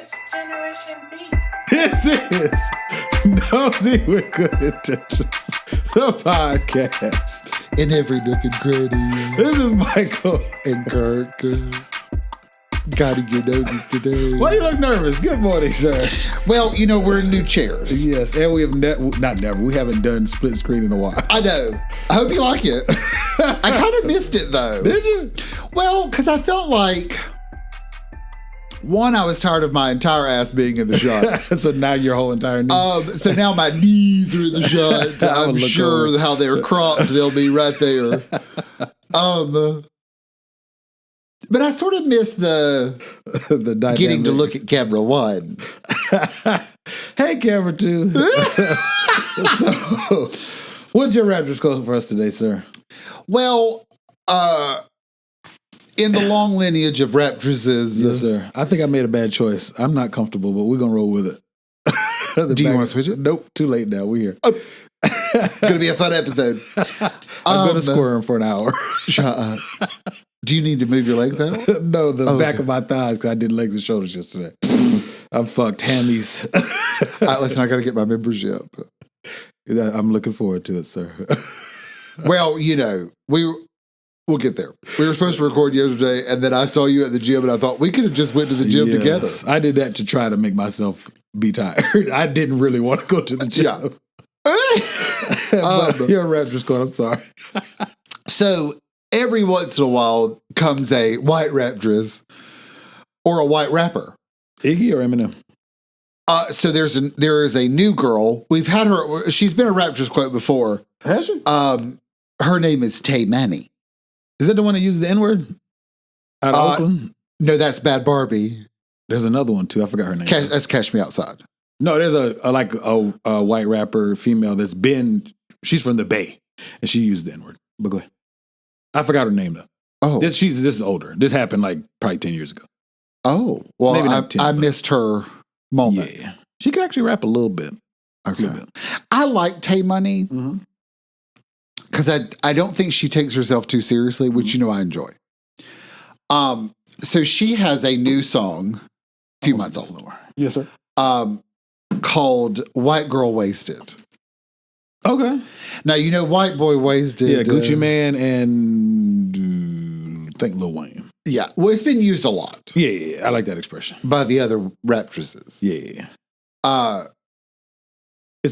It's Generation Beats. This is Nosy with Good Intentions, the podcast. In every nook and cranny. This is Michael And Kirk. Gotta get noses today. Why you look nervous? Good morning, sir. Well, you know, we're in new chairs. Yes, and we have we haven't done split screen in a while. I know. I hope you like it. I kind of missed it, though. Did you? Well, because I felt like, one, I was tired of my entire ass being in the shot. So now your whole entire knee. So now my knees are in the shot. I'm sure over. How they're cropped, they'll be right there. But I sort of miss the getting to look at camera one. Hey, camera two. So, what's your Raptors quote for us today, sir? Well, in the long lineage of raptresses. Yes, sir. I think I made a bad choice. I'm not comfortable, but we're going to roll with it. Do you want to switch it? Nope. Too late now. We're here. Going to be a fun episode. I'm going to squirm for an hour. Shut up. Do you need to move your legs out? No, the back of my thighs, because I did legs and shoulders yesterday. I'm fucked. Hammies. Listen, I got to get my membership. I'm looking forward to it, sir. Well, you know, we'll get there. We were supposed to record yesterday, and then I saw you at the gym, and I thought we could have just went to the gym together. I did that to try to make myself be tired. I didn't really want to go to the gym. Yeah. Your Raptors quote, I'm sorry. So every once in a while comes a white raptress or a white rapper. Iggy or Eminem? So there is a new girl. We've had her. She's been a raptress quote before. Has she? Her name is Tay Manny. Is that the one that uses the N-word? Out of Oakland? No, that's Bad Barbie. There's another one too. I forgot her name. That's Cash Me Outside. No, there's a white rapper female she's from the Bay, and she used the N-word. But go ahead. I forgot her name though. Oh, this is older. This happened like probably 10 years ago. Oh, well, maybe not 10, I missed her moment. Yeah, she could actually rap a little bit. Okay, I like Tay Money because I don't think she takes herself too seriously, which you know I enjoy. So she has a new song, a few months old. Yes, sir. Called "White Girl Wasted." Okay. Now, you know, White Boy Wasted. Yeah, Gucci Man and I think Lil Wayne. Yeah. Well, it's been used a lot. Yeah. I like that expression. By the other raptresses. Yeah.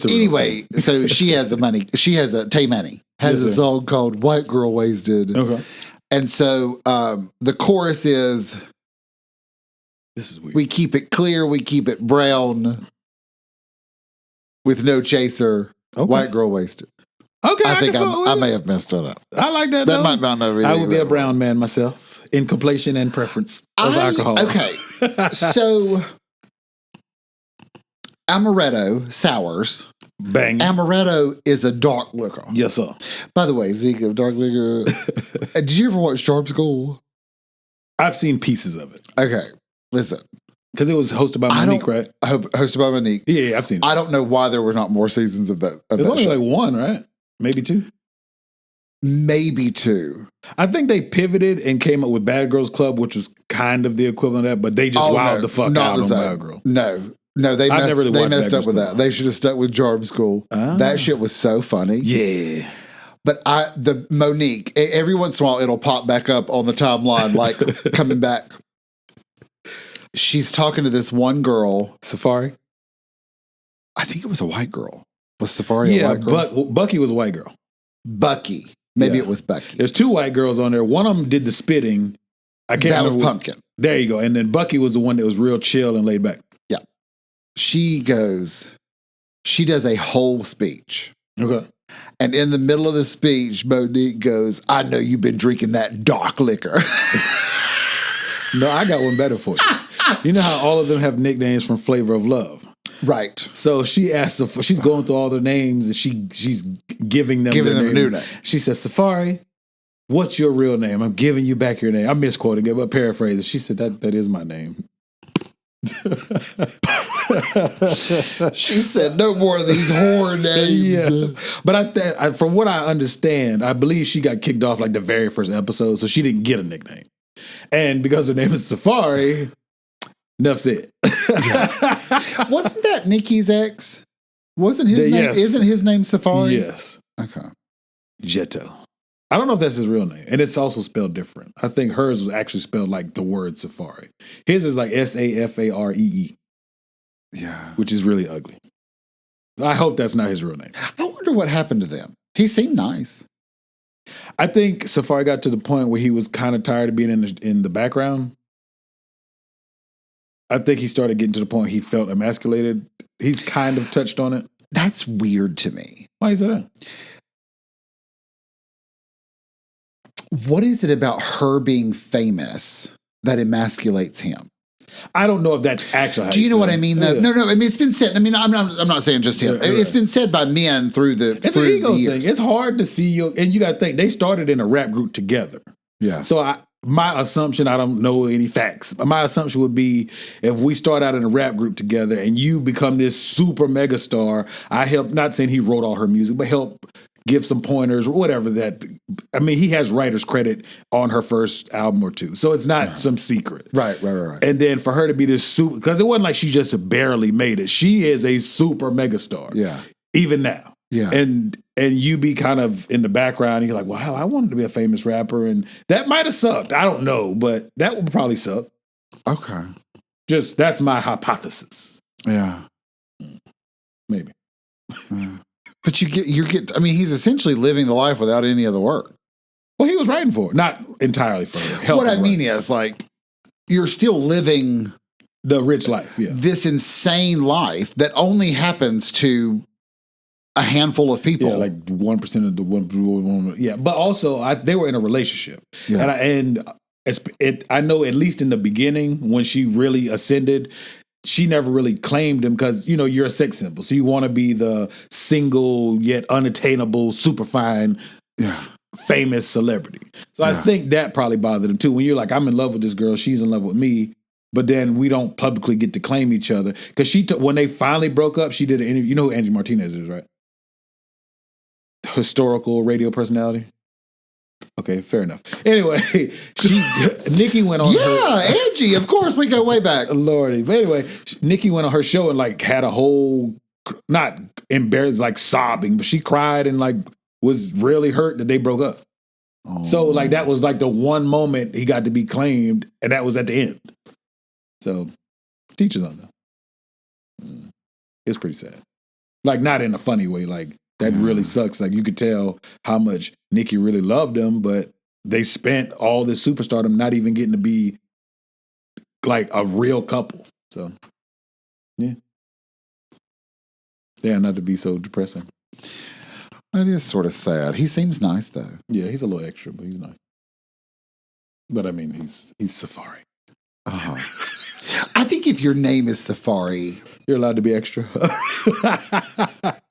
Anyway, so she has Tay Manny has a song called "White Girl Wasted." Okay. And so the chorus is, this is weird. We keep it clear, we keep it brown, with no chaser. Okay. White girl wasted. Okay, I think I may have messed that up. I like that. That might not really. I would be a brown man myself in completion and preference of alcohol. Okay, so amaretto sours. Bang. Amaretto is a dark liquor. Yes, sir. By the way, speaking of dark liquor, did you ever watch Charm School? I've seen pieces of it. Okay, listen. Because it was hosted by Monique, right? Hosted by Monique. Yeah, I've seen it. I don't know why there were not more seasons of that. There's only like one, right? Maybe two? Maybe two. I think they pivoted and came up with Bad Girls Club, which was kind of the equivalent of that, but they just wowed the fuck out on Bad Girl. No, they messed up with that. They should have stuck with Charm School. That shit was so funny. Yeah. But the Monique, every once in a while it'll pop back up on the timeline, like coming back. She's talking to this one girl. Safari? I think it was a white girl. Was Safari a white girl? Bucky was a white girl. Bucky. Maybe it was Bucky. There's two white girls on there. One of them did the spitting. That was Pumpkin. There you go. And then Bucky was the one that was real chill and laid back. Yeah. She does a whole speech. Okay. And in the middle of the speech, Monique goes, I know you've been drinking that dark liquor. No, I got one better for you. You know how all of them have nicknames from Flavor of Love? Right. So she asks, she's going through all their names and she's giving them a new name. She says, Safari, what's your real name? I'm giving you back your name. I'm misquoting it, but paraphrasing. She said, that is my name. She said, no more of these whore names. Yeah. But from what I understand, I believe she got kicked off like the very first episode, so she didn't get a nickname. And because her name is Safari, Enough said. Wasn't that Nikki's ex? Wasn't his name? Yes. Isn't his name Safari? Yes. Okay. Jetto. I don't know if that's his real name. And it's also spelled different. I think hers was actually spelled like the word Safari. His is like Safaree, Yeah. which is really ugly. I hope that's not his real name. I wonder what happened to them. He seemed nice. I think Safari got to the point where he was kind of tired of being in the background. I think he started getting to the point he felt emasculated. He's kind of touched on it. That's weird to me. Why is that? What is it about her being famous that emasculates him? I don't know if that's actually how Do you know what I mean? Though? Yeah. No. I mean, it's been said. I mean, I'm not saying just him. Yeah, It's been said by men through the. It's through an ego the thing. years. It's hard to see you, and you got to think they started in a rap group together. Yeah. So my assumption, I don't know any facts, but my assumption would be if we start out in a rap group together and you become this super mega star, I help. Not saying he wrote all her music, but help give some pointers or whatever. That I mean, he has writer's credit on her first album or two, so it's not some secret. Right. And then for her to be this super, because it wasn't like she just barely made it. She is a super megastar. Yeah. Even now. Yeah. And you be kind of in the background, and you're like, well, hell, I wanted to be a famous rapper, and that might have sucked. I don't know, but that would probably suck. Okay. Just that's my hypothesis. Yeah. Maybe. But you get. I mean, he's essentially living the life without any other work. Well, he was writing for it, not entirely for it. What I mean is, like, you're still living the rich life. Yeah. this insane life that only happens to a handful of people. Yeah, like 1% of the one. Yeah, but also they were in a relationship, Yeah. I know at least in the beginning when she really ascended, she never really claimed him because you're a sex symbol, so you want to be the single yet unattainable, super fine, famous celebrity. So I think that probably bothered him too. When you're like, I'm in love with this girl, she's in love with me. But then we don't publicly get to claim each other because when they finally broke up, she did an interview. You know who Angie Martinez is, right? Historical radio personality. Okay, fair enough. Anyway, Nikki went on. Angie. Of course, we go way back. Lordy. But anyway, Nikki went on her show and like had a whole, not embarrassed, like sobbing, but she cried and like was really hurt that they broke up. Oh. So like that was like the one moment he got to be claimed, and that was at the end. So, teachers on them. It's pretty sad. Like, not in a funny way. Like, that really sucks. Like, you could tell how much Nikki really loved him, but they spent all this superstardom not even getting to be, like, a real couple. So, yeah. Yeah, not to be so depressing. That is sort of sad. He seems nice, though. Yeah, he's a little extra, but he's nice. But, I mean, he's Safari. Uh-huh. I think if your name is Safari, you're allowed to be extra.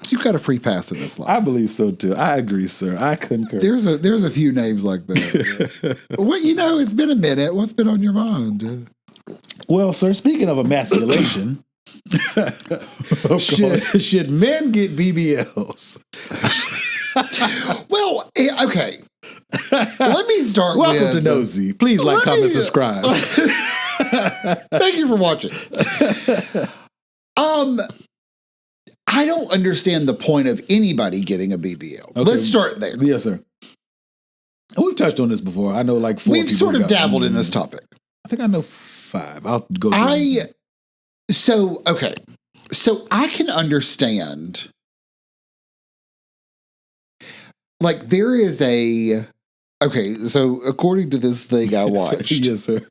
You've got a free pass in this life. I believe so too. I agree, sir. I concur. There's a few names like that. What it's been a minute. What's been on your mind? Well, sir, speaking of emasculation, should men get BBLs? Well, okay. Let me start Welcome with... to Nosy. Please like, comment, subscribe. Thank you for watching. I don't understand the point of anybody getting a BBL. Okay. Let's start there. Yes, sir. We've touched on this before. I know like 4 We've people sort of got dabbled in this topic. I think I know 5. I'll go through them. So I can understand. Like there is so according to this thing I watched. Yes, sir.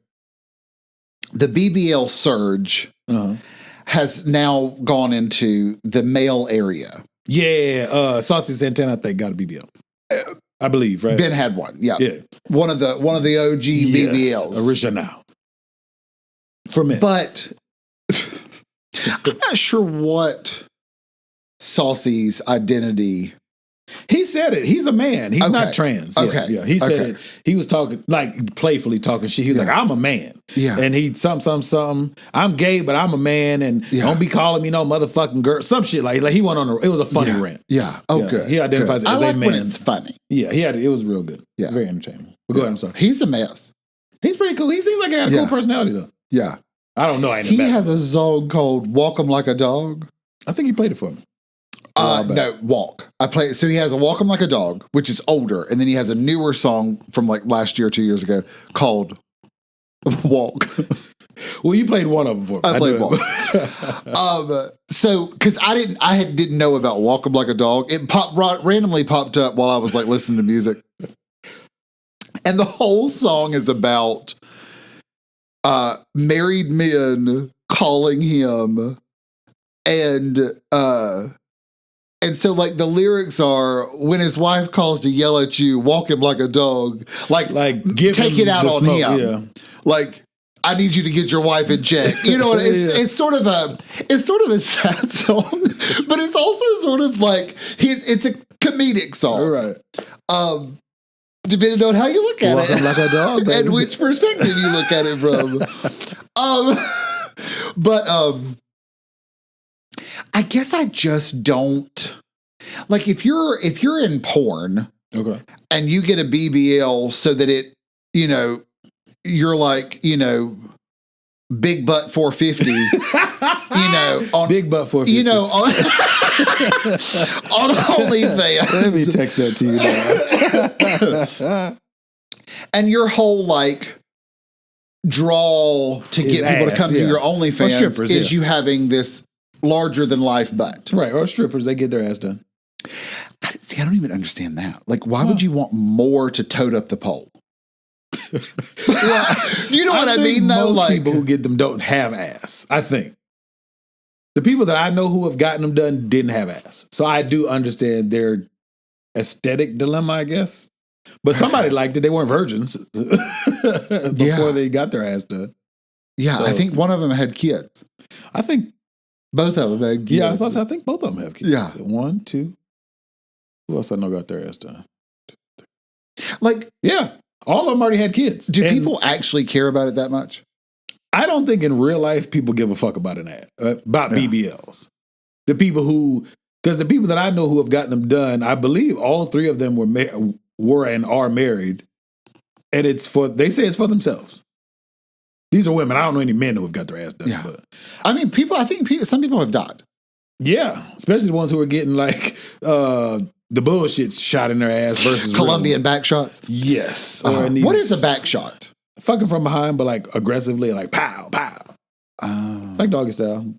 The BBL surge has now gone into the male area. Yeah, Saucy Santana, I think, got a BBL. I believe, right? Ben had one. Yeah. Yeah. One of the OG BBLs. Original. For men. But I'm not sure what Saucy's identity. He said it. He's a man. He's not trans. Okay. Yeah. He said it. He was talking, like playfully talking shit. He was like, I'm a man. Yeah. And he something. I'm gay, but I'm a man. And don't be calling me no motherfucking girl. Some shit like he went on it was a funny rant. Yeah. Oh, good. He identifies as I like a man. when it's funny. Yeah. It was real good. Yeah. Very entertaining. But go ahead. I'm sorry. He's a mess. He's pretty cool. He seems like he had a cool personality though. Yeah. I don't know. He has a song called "Walk 'Em Like a Dog." I think he played it for me. No, Walk. I play. So he has a "Walk 'Em Like a Dog," which is older, and then he has a newer song from like last year or 2 years ago called "Walk." Well, you played one of them for me. I played Walk. So because I didn't know about "Walk 'Em Like a Dog," it randomly popped up while I was like listening to music, and the whole song is about married men calling him, and so like the lyrics are, when his wife calls to yell at you, walk him like a dog, like take it out on smoke, him, yeah. like I need you to get your wife in check. You know, it's sort of a sad song, but it's also sort of like it's a comedic song, right? Depending on how you look at Walk 'em like a dog, baby. and which perspective you look at it from. But I guess I just don't like if you're in porn, Okay, and you get a BBL so that it, you know, you're like, you know, big butt 450, you know, on big butt 450, you know, on OnlyFans. Let me text that to you now. And your whole like draw to get people to come to your OnlyFans is you having this larger than life butt. Right, or strippers, they get their ass done. I don't even understand that. Like, why would you want more to tote up the pole? Do you know what I mean, though? Most like people who get them don't have ass. I think the people that I know who have gotten them done didn't have ass. So I do understand their aesthetic dilemma, I guess. But somebody liked it. They weren't virgins before they got their ass done. Yeah, so, I think one of them had kids. I think both of them had kids. Yeah, I think both of them have kids. Yeah. 1, 2. Who else I know got their ass done? Like, yeah, all of them already had kids. Do people actually care about it that much? I don't think in real life people give a fuck about an ad, about BBLs. The people because the people that I know who have gotten them done, I believe all 3 of them were and are married, and they say it's for themselves. These are women. I don't know any men who have got their ass done. Yeah. But I mean, I think some people have died. Yeah, especially the ones who are getting like the bullshit shot in their ass versus Colombian back shots. Yes. What is a back shot? Fucking from behind, but like aggressively, like pow, pow. Like doggy style.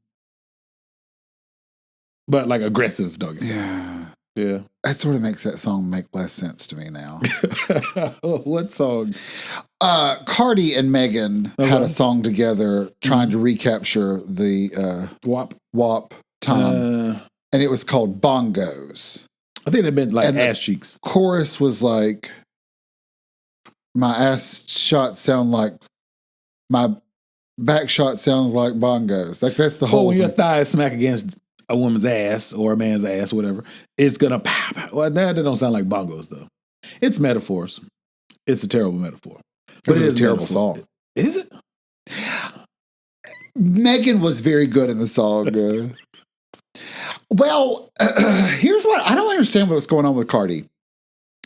But like aggressive doggy style. Yeah. That sort of makes that song make less sense to me now. What song? Cardi and Megan had a song together trying to recapture the WAP time. And it was called Bongos. I think it meant like ass cheeks. Chorus was like, my ass shots sound like, my back shot sounds like bongos. Like that's the whole when thing. your thighs smack against a woman's ass or a man's ass, whatever, it's gonna pow, pow. Well, that don't sound like bongos though. It's metaphors. It's a terrible metaphor. But it is a terrible song. Is it? Megan was very good in the song. Well, here's what I don't understand what's going on with Cardi.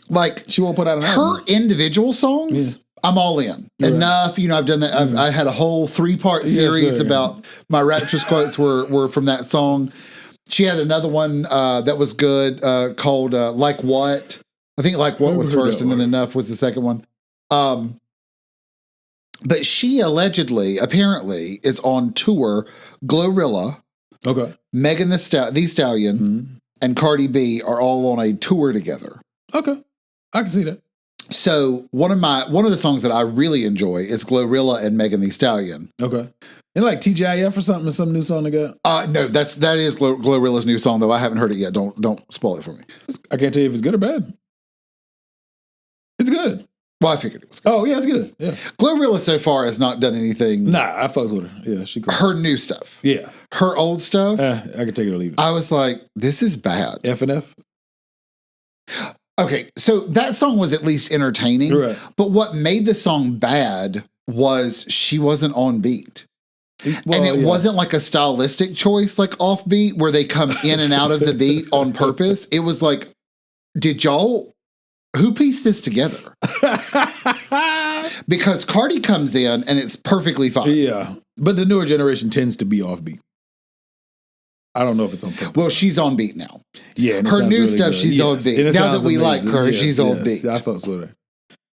Like, she won't put out an her album. Individual songs. I'm all in. Right. Enough, you know. I've done that. I had a whole 3-part series about my raptress quotes were from that song. She had another one that was good called "Like What." I think "Like What" was first, and then "Enough" was the second one. But she apparently, is on tour. Glorilla, Megan Thee Stallion, and Cardi B are all on a tour together. Okay, I can see that. So one of the songs that I really enjoy is Glorilla and Megan Thee Stallion. Okay, and like TGIF or something, some new song they got. No, that is Glorilla's new song though. I haven't heard it yet. Don't spoil it for me. I can't tell you if it's good or bad. It's good. Well, I figured it was good. Oh yeah, it's good. Yeah, Glorilla so far has not done anything. Nah, I fucks with her. Yeah, she cool. Her new stuff. Yeah, her old stuff. I can take it or leave it. I was like, this is bad. F&F. Okay, so that song was at least entertaining. Right. But what made the song bad was she wasn't on beat. Well, and it wasn't like a stylistic choice, like off beat, where they come in and out of the beat on purpose. It was like, did y'all who pieced this together? Because Cardi comes in and it's perfectly fine. Yeah. But the newer generation tends to be offbeat. I don't know if it's on purpose. Well, she's on beat now. Yeah. Her new really stuff, good. She's on beat. Now that we like her, she's on beat. I fucks with her.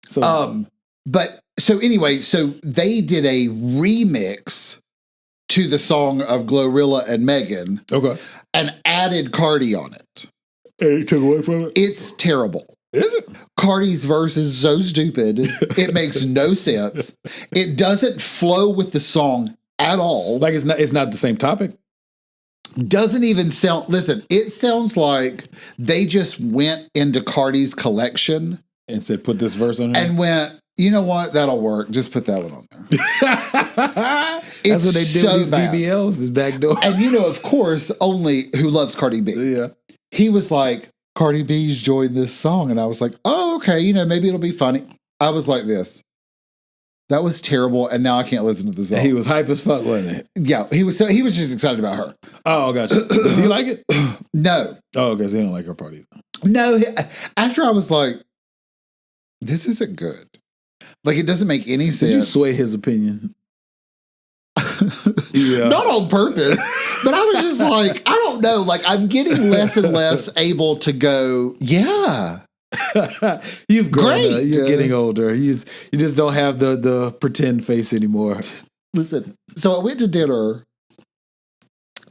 So, but so anyway, so they did a remix to the song of Glorilla and Megan. Okay. And added Cardi on it. And you took away from it? It's terrible. Is it? Cardi's verse is so stupid. It makes no sense. It doesn't flow with the song at all. Like it's not the same topic. Doesn't even sound, listen, it sounds like they just went into Cardi's collection and said, put this verse on here. And went, you know what? That'll work. Just put that one on there. That's what they do with these BBLs, the back door. And you know, of course, only who loves Cardi B. Yeah. He was like, Cardi B's joined this song. And I was like, oh, okay, you know, maybe it'll be funny. I was like this. That was terrible, and now I can't listen to the song. He was hype as fuck, wasn't it? Yeah, he was just excited about her. Oh, gotcha. Does he like it? No. Oh, because he don't like her part either. No, after I was like, this isn't good. Like, it doesn't make any sense. Did you sway his opinion? Yeah. Not on purpose, but I was just like, I don't know. Like, I'm getting less and less able to go, yeah. You've grown. You're getting older. You just don't have the pretend face anymore. Listen, so I went to dinner.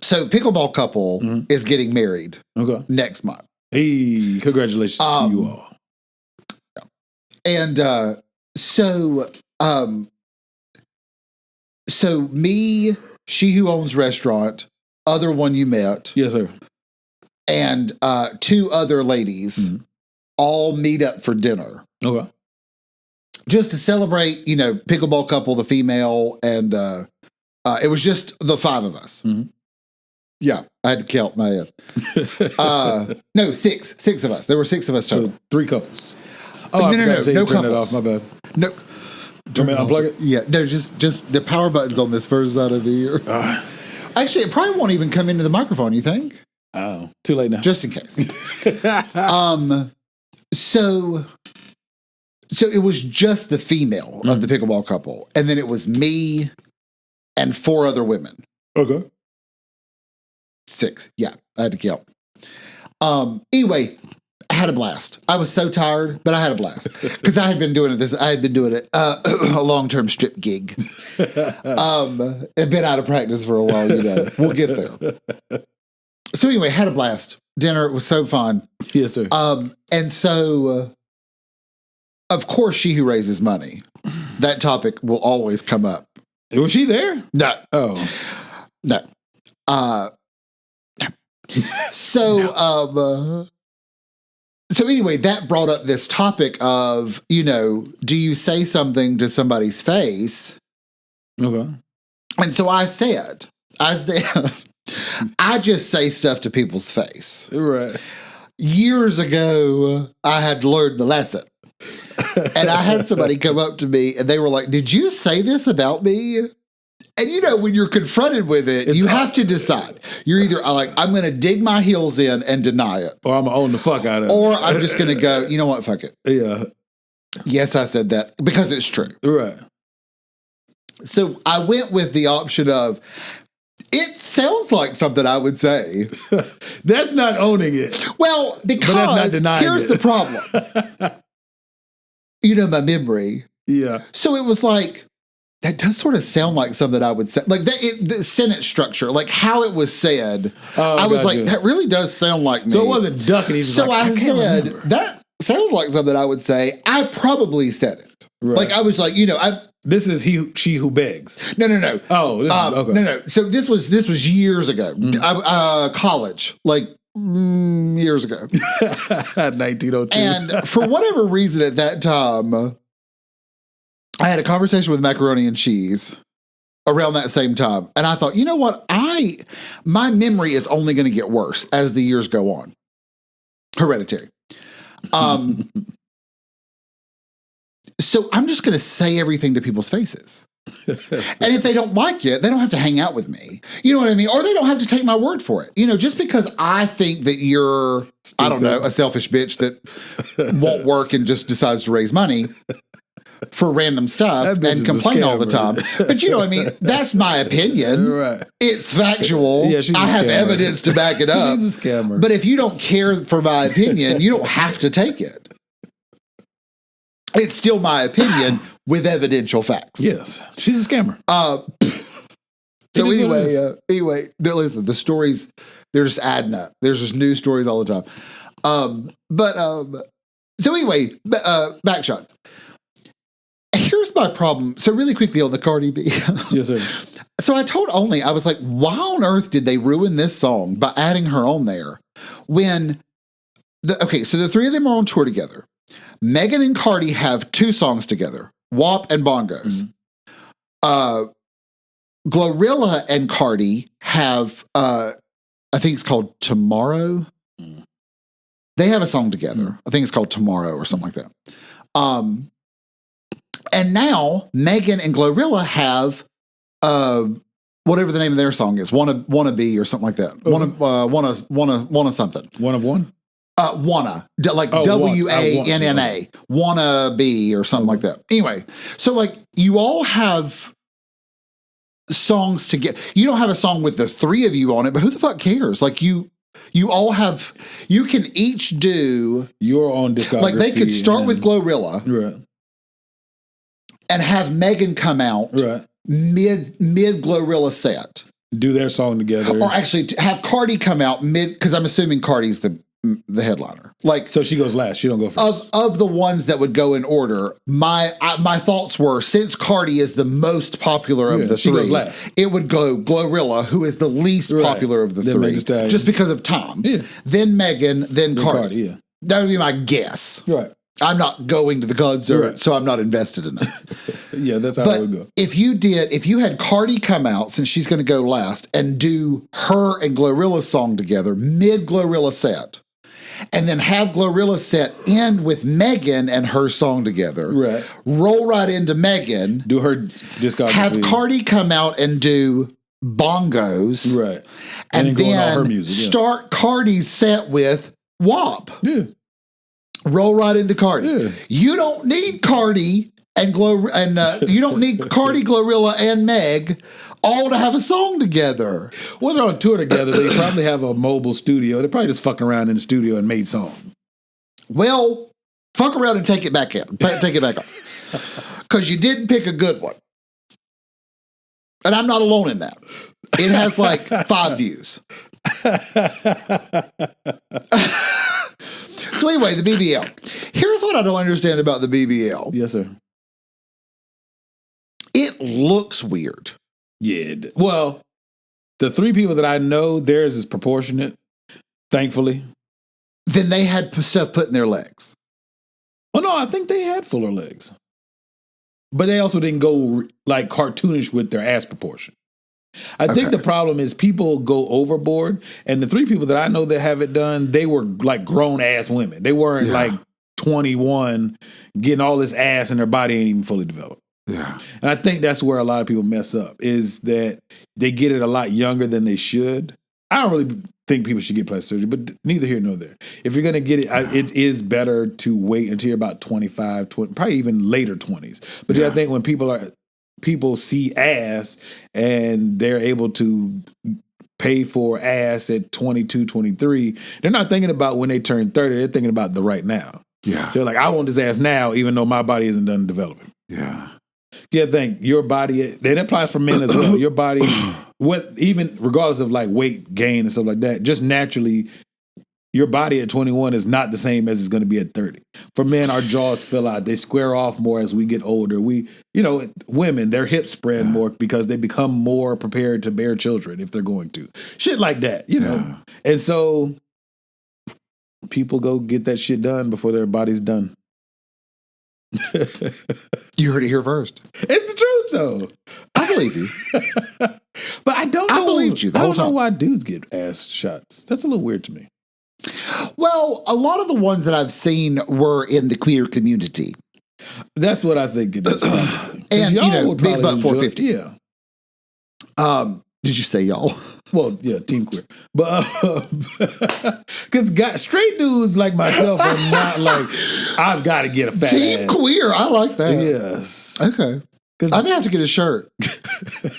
So Pickleball Couple is getting married next month. Hey, congratulations to you all. And so me, she who owns restaurant, other one you met. Yes, sir. And two other ladies all meet up for dinner. Okay. Just to celebrate, you know, Pickleball Couple, the female, and it was just the five of us. Mm-hmm. Yeah, I had to count my head. No, six of us. There were six of us total. So 3 couples. Oh, no turn couples. it off. My bad. No. Do you want me to unplug it? Yeah, no, just the power buttons on this first side of the year. Actually, it probably won't even come into the microphone, you think? Oh, too late now. Just in case. So it was just the female of the Pickleball Couple. And then it was me and 4 other women. Okay. 6. Yeah, I had to count. Anyway, I had a blast. I was so tired, but I had a blast because I had been doing it. I had been doing it a long-term strip gig. I'd been out of practice for a while. You know, we'll get there. So anyway, had a blast. Dinner was so fun. Yes, sir. And so, of course, she who raises money. That topic will always come up. Was she there? No. Oh, no. So, so anyway, that brought up this topic of, you know, do you say something to somebody's face? Okay. And so I said, I just say stuff to people's face. Right. Years ago, I had learned the lesson. And I had somebody come up to me and they were like, did you say this about me? And you know, when you're confronted with it, you have to decide. You're either like, I'm going to dig my heels in and deny it. Or I'm going to own the fuck out of it. Or I'm just going to go, you know what, fuck it. Yeah. Yes, I said that because it's true. Right. So I went with the option of, it sounds like something I would say. That's not owning it. Well, because here's the problem. You know, my memory. Yeah. So it was like, that does sort of sound like something I would say. Like the sentence structure, like how it was said. I was like, that really does sound like me. So it wasn't ducking. So I said, that sounds like something I would say. I probably said it. Right. Like I was like, you know, this is she who begs. No. Oh, okay. No. So this was years ago. College, like years ago. 1902. And for whatever reason at that time, I had a conversation with Macaroni and Cheese around that same time. And I thought, you know what? My memory is only going to get worse as the years go on. Hereditary. So I'm just going to say everything to people's faces. And if they don't like it, they don't have to hang out with me. You know what I mean? Or they don't have to take my word for it. You know, just because I think that you're, I don't know, a selfish bitch that won't work and just decides to raise money for random stuff and complain all the time. But you know what I mean? That's my opinion. Right. It's factual. Yeah, I have evidence to back it up. She's a scammer. But if you don't care for my opinion, you don't have to take it. It's still my opinion with evidential facts. Yes. She's a scammer. So anyway, listen, the stories, they're just adding up. There's just new stories all the time. So anyway, back shots. Here's my problem. So really quickly on the Cardi B. Yes, sir. So I told Only, I was like, why on earth did they ruin this song by adding her on there when so the three of them are on tour together. Megan and Cardi have 2 songs together, WAP and Bongos. Mm-hmm. Glorilla and Cardi have, I think it's called Tomorrow. Mm. They have a song together. Mm. I think it's called Tomorrow or something like that. And now Megan and Glorilla have, whatever the name of their song is, Wanna Be or something like that. Wanna something. One of one? Wanna, like WANNA, Wanna Be or something like that. Anyway, so like you all have songs together. You don't have a song with the 3 of you on it, but who the fuck cares? Like you all have, you can each do your own discography. Like they could start with Glorilla, right, and have Megan come out right mid Glorilla set, do their song together, or actually have Cardi come out mid, because I'm assuming Cardi's the headliner. Like, so she goes last. She don't go first. Of the ones that would go in order, my thoughts were, since Cardi is the most popular of the 3, goes last. It would go Glorilla, who is the least popular of the then 3, just because of time. Yeah. Then Megan, then Cardi. Yeah. That would be my guess. Right. I'm not going to the concert, so I'm not invested in it. Yeah, that's how it would go. If you had Cardi come out, since she's going to go last, and do her and Glorilla's song together, mid Glorilla set, and then have Glorilla set end with Megan and her song together, right? Roll right into Megan, do her discography, have Cardi come out and do Bongos, right? And then all her music, start Cardi's set with WAP. Yeah. Roll right into Cardi. Yeah. You don't need Cardi and you don't need Cardi, Glorilla, and Meg all to have a song together. Well, they're on tour together. They probably have a mobile studio. They're probably just fucking around in the studio and made songs. Well, fuck around and take it back in. Take it back off. Because you didn't pick a good one. And I'm not alone in that. It has like 5 views. So anyway, the BBL. Here's what I don't understand about the BBL. Yes, sir. It looks weird. Yeah. Well, the 3 people that I know, theirs is proportionate, thankfully. Then they had stuff put in their legs. Well, no, I think they had fuller legs. But they also didn't go like cartoonish with their ass proportion. I think the problem is people go overboard, and the 3 people that I know that have it done, they were like grown ass women. They weren't like 21 getting all this ass and their body ain't even fully developed. Yeah. And I think that's where a lot of people mess up, is that they get it a lot younger than they should. I don't really think people should get plastic surgery, but neither here nor there. If you're going to get it, it is better to wait until you're about 25, 20, probably even later 20s. But I think when people see ass and they're able to pay for ass at 22, 23, they're not thinking about when they turn 30. They're thinking about the right now. Yeah. So they're like, I want this ass now, even though my body isn't done developing. Yeah. Yeah, think your body, that applies for men as well. Your body, even regardless of like weight gain and stuff like that, just naturally, your body at 21 is not the same as it's going to be at 30. For men, our jaws fill out. They square off more as we get older. Women, their hips spread more because they become more prepared to bear children if they're going to. Shit like that, you know? And so people go get that shit done before their body's done. You heard it here first. It's the truth, though. I believe you. But I don't know. I believed you the whole time. I don't know why dudes get ass shots. That's a little weird to me. Well, a lot of the ones that I've seen were in the queer community. That's what I think it is. And y'all would big probably butt enjoy it. 450. Yeah. Did you say y'all? Well, yeah, team queer. But because straight dudes like myself are not like, I've got to get a fat Team ass. queer. I like that. Yes. Okay. Because I'm gonna have to get a shirt.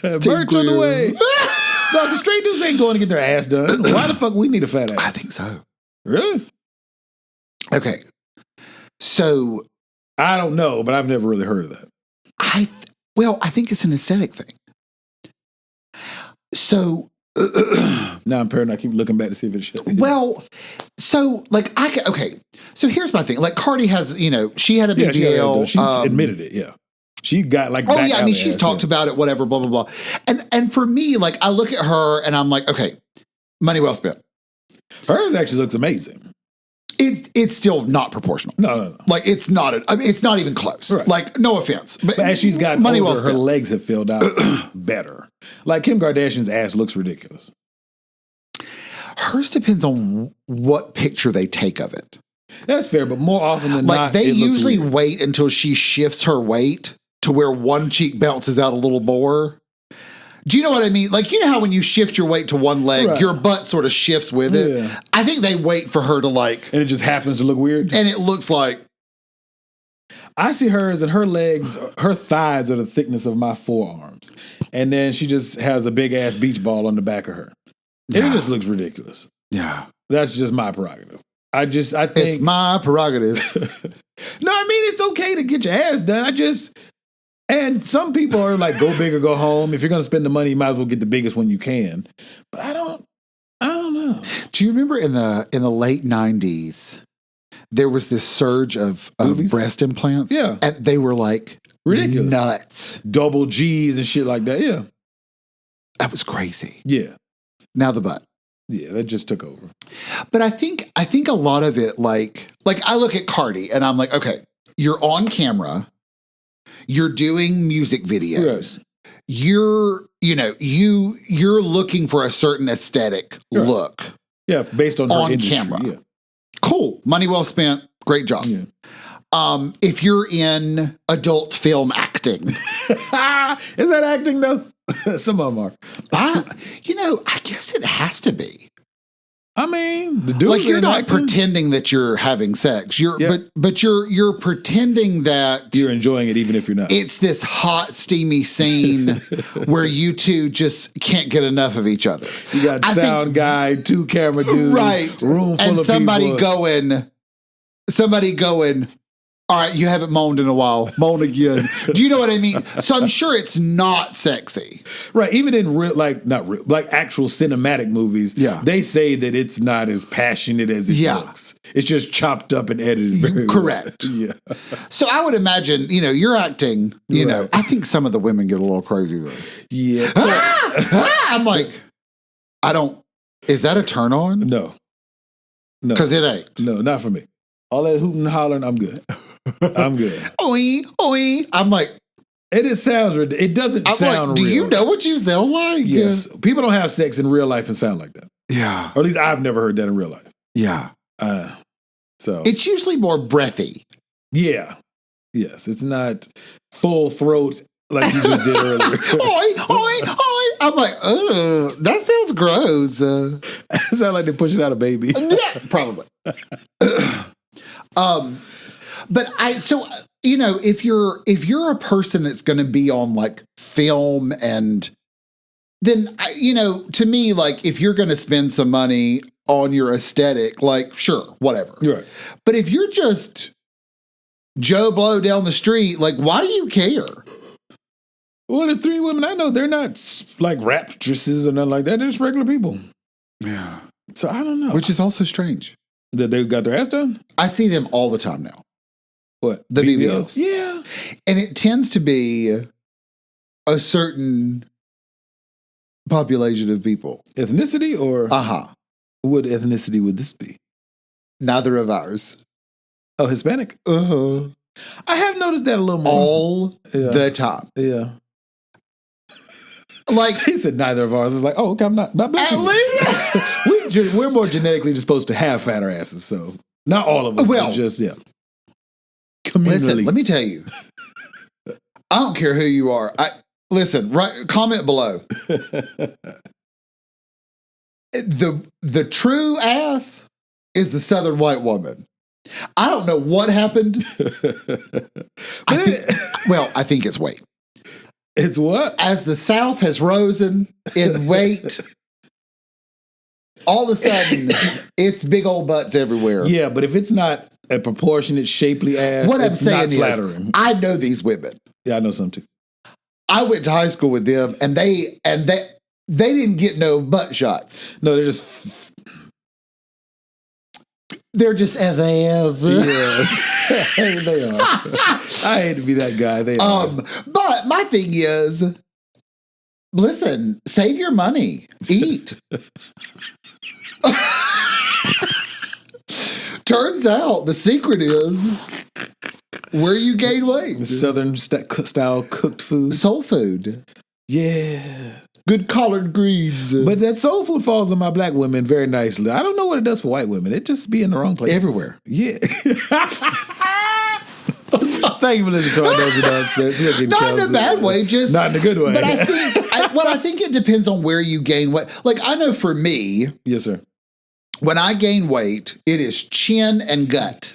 merch on the way. No, because straight dudes ain't going to get their ass done. Why the fuck we need a fat ass? I think so. Really? Okay. So I don't know, but I've never really heard of that. I think it's an aesthetic thing. So Now I'm paranoid. I keep looking back to see if it's shit. well, so like okay. So here's my thing. Like Cardi has, she had a BBL. She's admitted it. Yeah, she got like. Oh yeah, I mean she's talked about it. Whatever, blah blah blah. And for me, like I look at her and I'm like, okay, money well spent. Hers actually looks amazing. It's still not proportional. No. Like it's not. It's not even close. Right. Like no offense, but as she's gotten money older, well spent. her legs have filled out better. Like Kim Kardashian's ass looks ridiculous. Hers depends on what picture they take of it. That's fair, but more often than not, they usually wait until she shifts her weight to where one cheek bounces out a little more. Do you know what I mean? Like, you know how when you shift your weight to one leg, right, your butt sort of shifts with it? Yeah. I think they wait for her to like... And it just happens to look weird? And it looks like... I see hers and her legs, her thighs are the thickness of my forearms. And then she just has a big-ass beach ball on the back of her. And it just looks ridiculous. Yeah. That's just my prerogative. I think... It's my prerogative. No, I mean, it's okay to get your ass done. And some people are like, go big or go home. If you're going to spend the money, you might as well get the biggest one you can. But I don't know. Do you remember in the late 90s, there was this surge of breast implants? Yeah. And they were like ridiculous. Nuts. Double G's and shit like that. Yeah. That was crazy. Yeah. Now the butt. Yeah, that just took over. But I think a lot of it, like I look at Cardi and I'm like, okay, you're on camera. You're doing music videos. Right. You're looking for a certain aesthetic look. Yeah, based on her industry, camera. Yeah. Cool. Money well spent. Great job. Yeah. If you're in adult film acting. Is that acting though? Some of them are. I guess it has to be. I mean, the dude like you're not pretending that you're having sex. But you're pretending that you're enjoying it, even if you're not. It's this hot, steamy scene where you two just can't get enough of each other. You got sound guy, two camera dudes, right? Room full of somebody people. Somebody going. All right, you haven't moaned in a while. Moan again. Do you know what I mean? So I'm sure it's not sexy. Right. Even in not real, like actual cinematic movies, they say that it's not as passionate as it looks. It's just chopped up and edited very correct. Well. Yeah. So I would imagine, you're acting, right. I think some of the women get a little crazy though. Yeah. I'm like, is that a turn on? No. Because it ain't. No, not for me. All that hooting and hollering, I'm good. I'm good. Oi, oi. I'm like, it doesn't sound like, real. Do you know what you sound like? Yes. People don't have sex in real life and sound like that. Yeah. Or at least I've never heard that in real life. Yeah. So it's usually more breathy. Yeah. Yes. It's not full throat like you just did earlier. Oi, oi, oi. I'm like, that sounds gross. It sounds like they're pushing out a baby. Yeah, probably. But if you're a person that's going to be on like film and then, to me, like if you're going to spend some money on your aesthetic, like sure, whatever. Right. But if you're just Joe Blow down the street, like why do you care? Well, the three women I know, they're not like raptresses or nothing like that. They're just regular people. Yeah. So I don't know. Which is also strange. That they got their ass done? I see them all the time now. What? The BBLs? Yeah. And it tends to be a certain population of people. Ethnicity or? Uh-huh. What ethnicity would this be? Neither of ours. Oh, Hispanic? Uh-huh. I have noticed that a little more. All the time. Yeah. Like he said, neither of ours. It's like, oh, okay, I'm not black. At least we're more genetically supposed to have fatter asses, so not all of us. Well, just communally. Listen, let me tell you. I don't care who you are. Listen, comment below. The true ass is the Southern white woman. I don't know what happened. I think it's weight. It's what? As the South has risen in weight, all of a sudden, it's big old butts everywhere. Yeah, but if it's not a proportionate, shapely ass, what I'm it's saying not flattering. Is, I know these women. Yeah, I know some too. I went to high school with them, and they didn't get no butt shots. No, they're just. They're just as they have. Yes, they are. I hate to be that guy. They are. But my thing is, listen, save your money, eat. Turns out the secret is where you gain weight. Southern style cooked food. Soul food. Yeah. Good collard greens. But that soul food falls on my black women very nicely. I don't know what it does for white women. It just be in the wrong place. Everywhere. Yeah. Thank you for listening to our Dose of Nonsense. Not in a bad way, just not in a good way. But I think it depends on where you gain weight. Like I know for me, yes, sir. When I gain weight, it is chin and gut.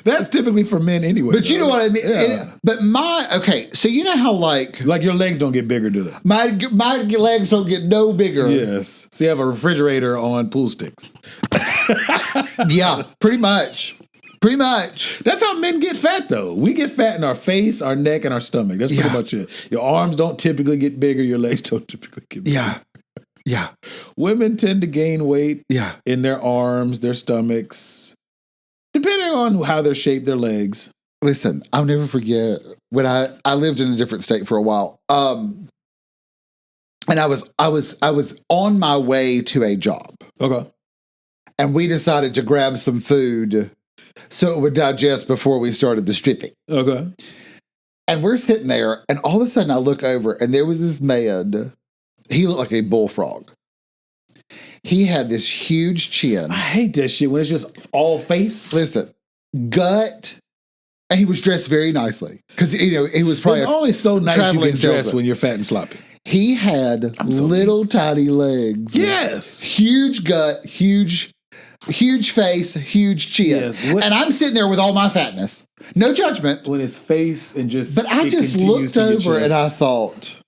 That's typically for men anyway. But you know what I mean? Yeah. So you know how like your legs don't get bigger, do they? My legs don't get no bigger. Yes. So you have a refrigerator on pool sticks. Yeah, pretty much. Pretty much. That's how men get fat, though. We get fat in our face, our neck, and our stomach. That's pretty much it. Your arms don't typically get bigger. Your legs don't typically get bigger. Yeah. Yeah. Women tend to gain weight in their arms, their stomachs, depending on how they're shaped, their legs. Listen, I'll never forget when I lived in a different state for a while. And I was on my way to a job. Okay. And we decided to grab some food so it would digest before we started the stripping. Okay. And we're sitting there, and all of a sudden I look over, and there was this man. He looked like a bullfrog. He had this huge chin. I hate that shit when it's just all face. Listen, gut, and he was dressed very nicely because he was probably it's only so nice you traveling can dress salesman. when you're fat and sloppy. He had little tiny legs. Yes, huge gut, huge face, huge chin. Yes. And I'm sitting there with all my fatness. No judgment. When it's face and just. But I just looked over and I thought,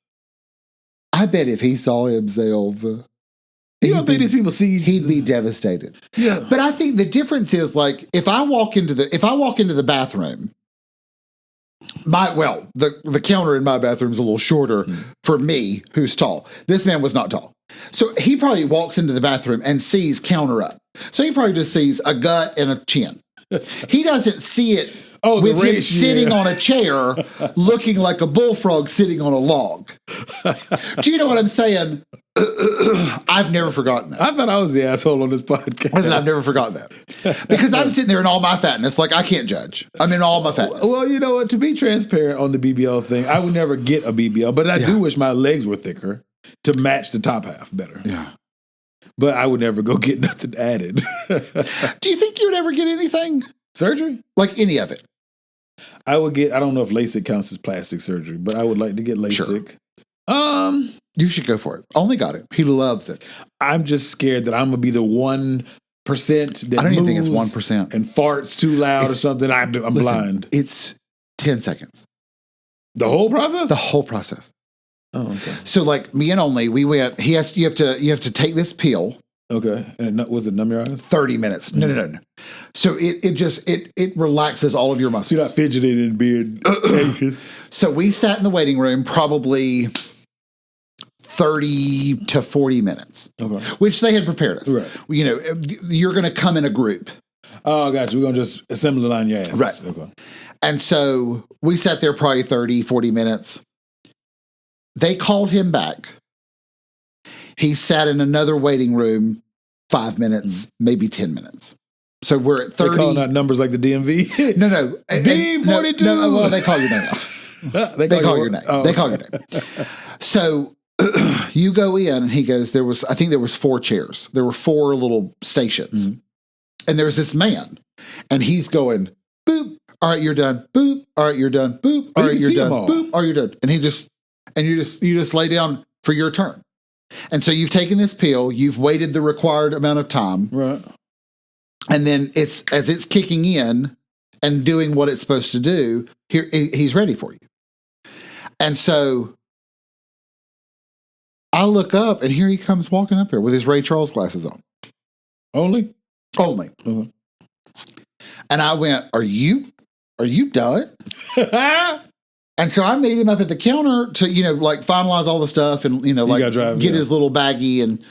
I bet if he saw himself, you don't think these people see? He'd be devastated. Yeah. But I think the difference is like if I walk into the bathroom, the counter in my bathroom is a little shorter for me, who's tall. This man was not tall, so he probably walks into the bathroom and sees counter up. So he probably just sees a gut and a chin. He doesn't see it. With him sitting on a chair, looking like a bullfrog sitting on a log. Do you know what I'm saying? I've never forgotten that. I thought I was the asshole on this podcast. Listen, I've never forgotten that. Because I'm sitting there in all my fatness, like I can't judge. I'm in all my fatness. Well, you know what? To be transparent on the BBL thing, I would never get a BBL, but I do wish my legs were thicker to match the top half better. Yeah. But I would never go get nothing added. Do you think you would ever get anything? Surgery? Like any of it? I don't know if LASIK counts as plastic surgery, but I would like to get LASIK. Sure. You should go for it. Only got it. He loves it. I'm just scared that I'm going to be the 1% that I don't even think it's 1%. And farts too loud or something. I'm blind. It's 10 seconds. The whole process? The whole process. Oh, okay. So like me and Only, we went, you have to take this pill. Okay. And was it numb your eyes? 30 minutes. No. So it relaxes all of your muscles. So you're not fidgeting and being anxious. So we sat in the waiting room probably 30 to 40 minutes, which they had prepared us. Right. You know, you're going to come in a group. Oh, gotcha. We're going to just assemble the line your ass. Right. Okay. And so we sat there probably 30, 40 minutes. They called him back. He sat in another waiting room 5 minutes, maybe 10 minutes. So we're at 30. They calling out numbers like the DMV? No. B42. No, well, they call your name. They call your name. Oh, they call your name. So you go in, and he goes, I think there was 4 chairs. There were 4 little stations. Mm-hmm. And there's this man, and he's going, boop, All right, you're done. Boop. All right, you're done. Boop. All right, you're done. Boop. All right, you're done. And you just lay down for your turn. And so you've taken this pill, you've waited the required amount of time. Right. And then as it's kicking in and doing what it's supposed to do, he's ready for you. And so I look up and here he comes walking up here with his Ray Charles glasses on. Only. Uh-huh. And I went, are you done? And so I made him up at the counter to, finalize all the stuff and, get his little baggie and,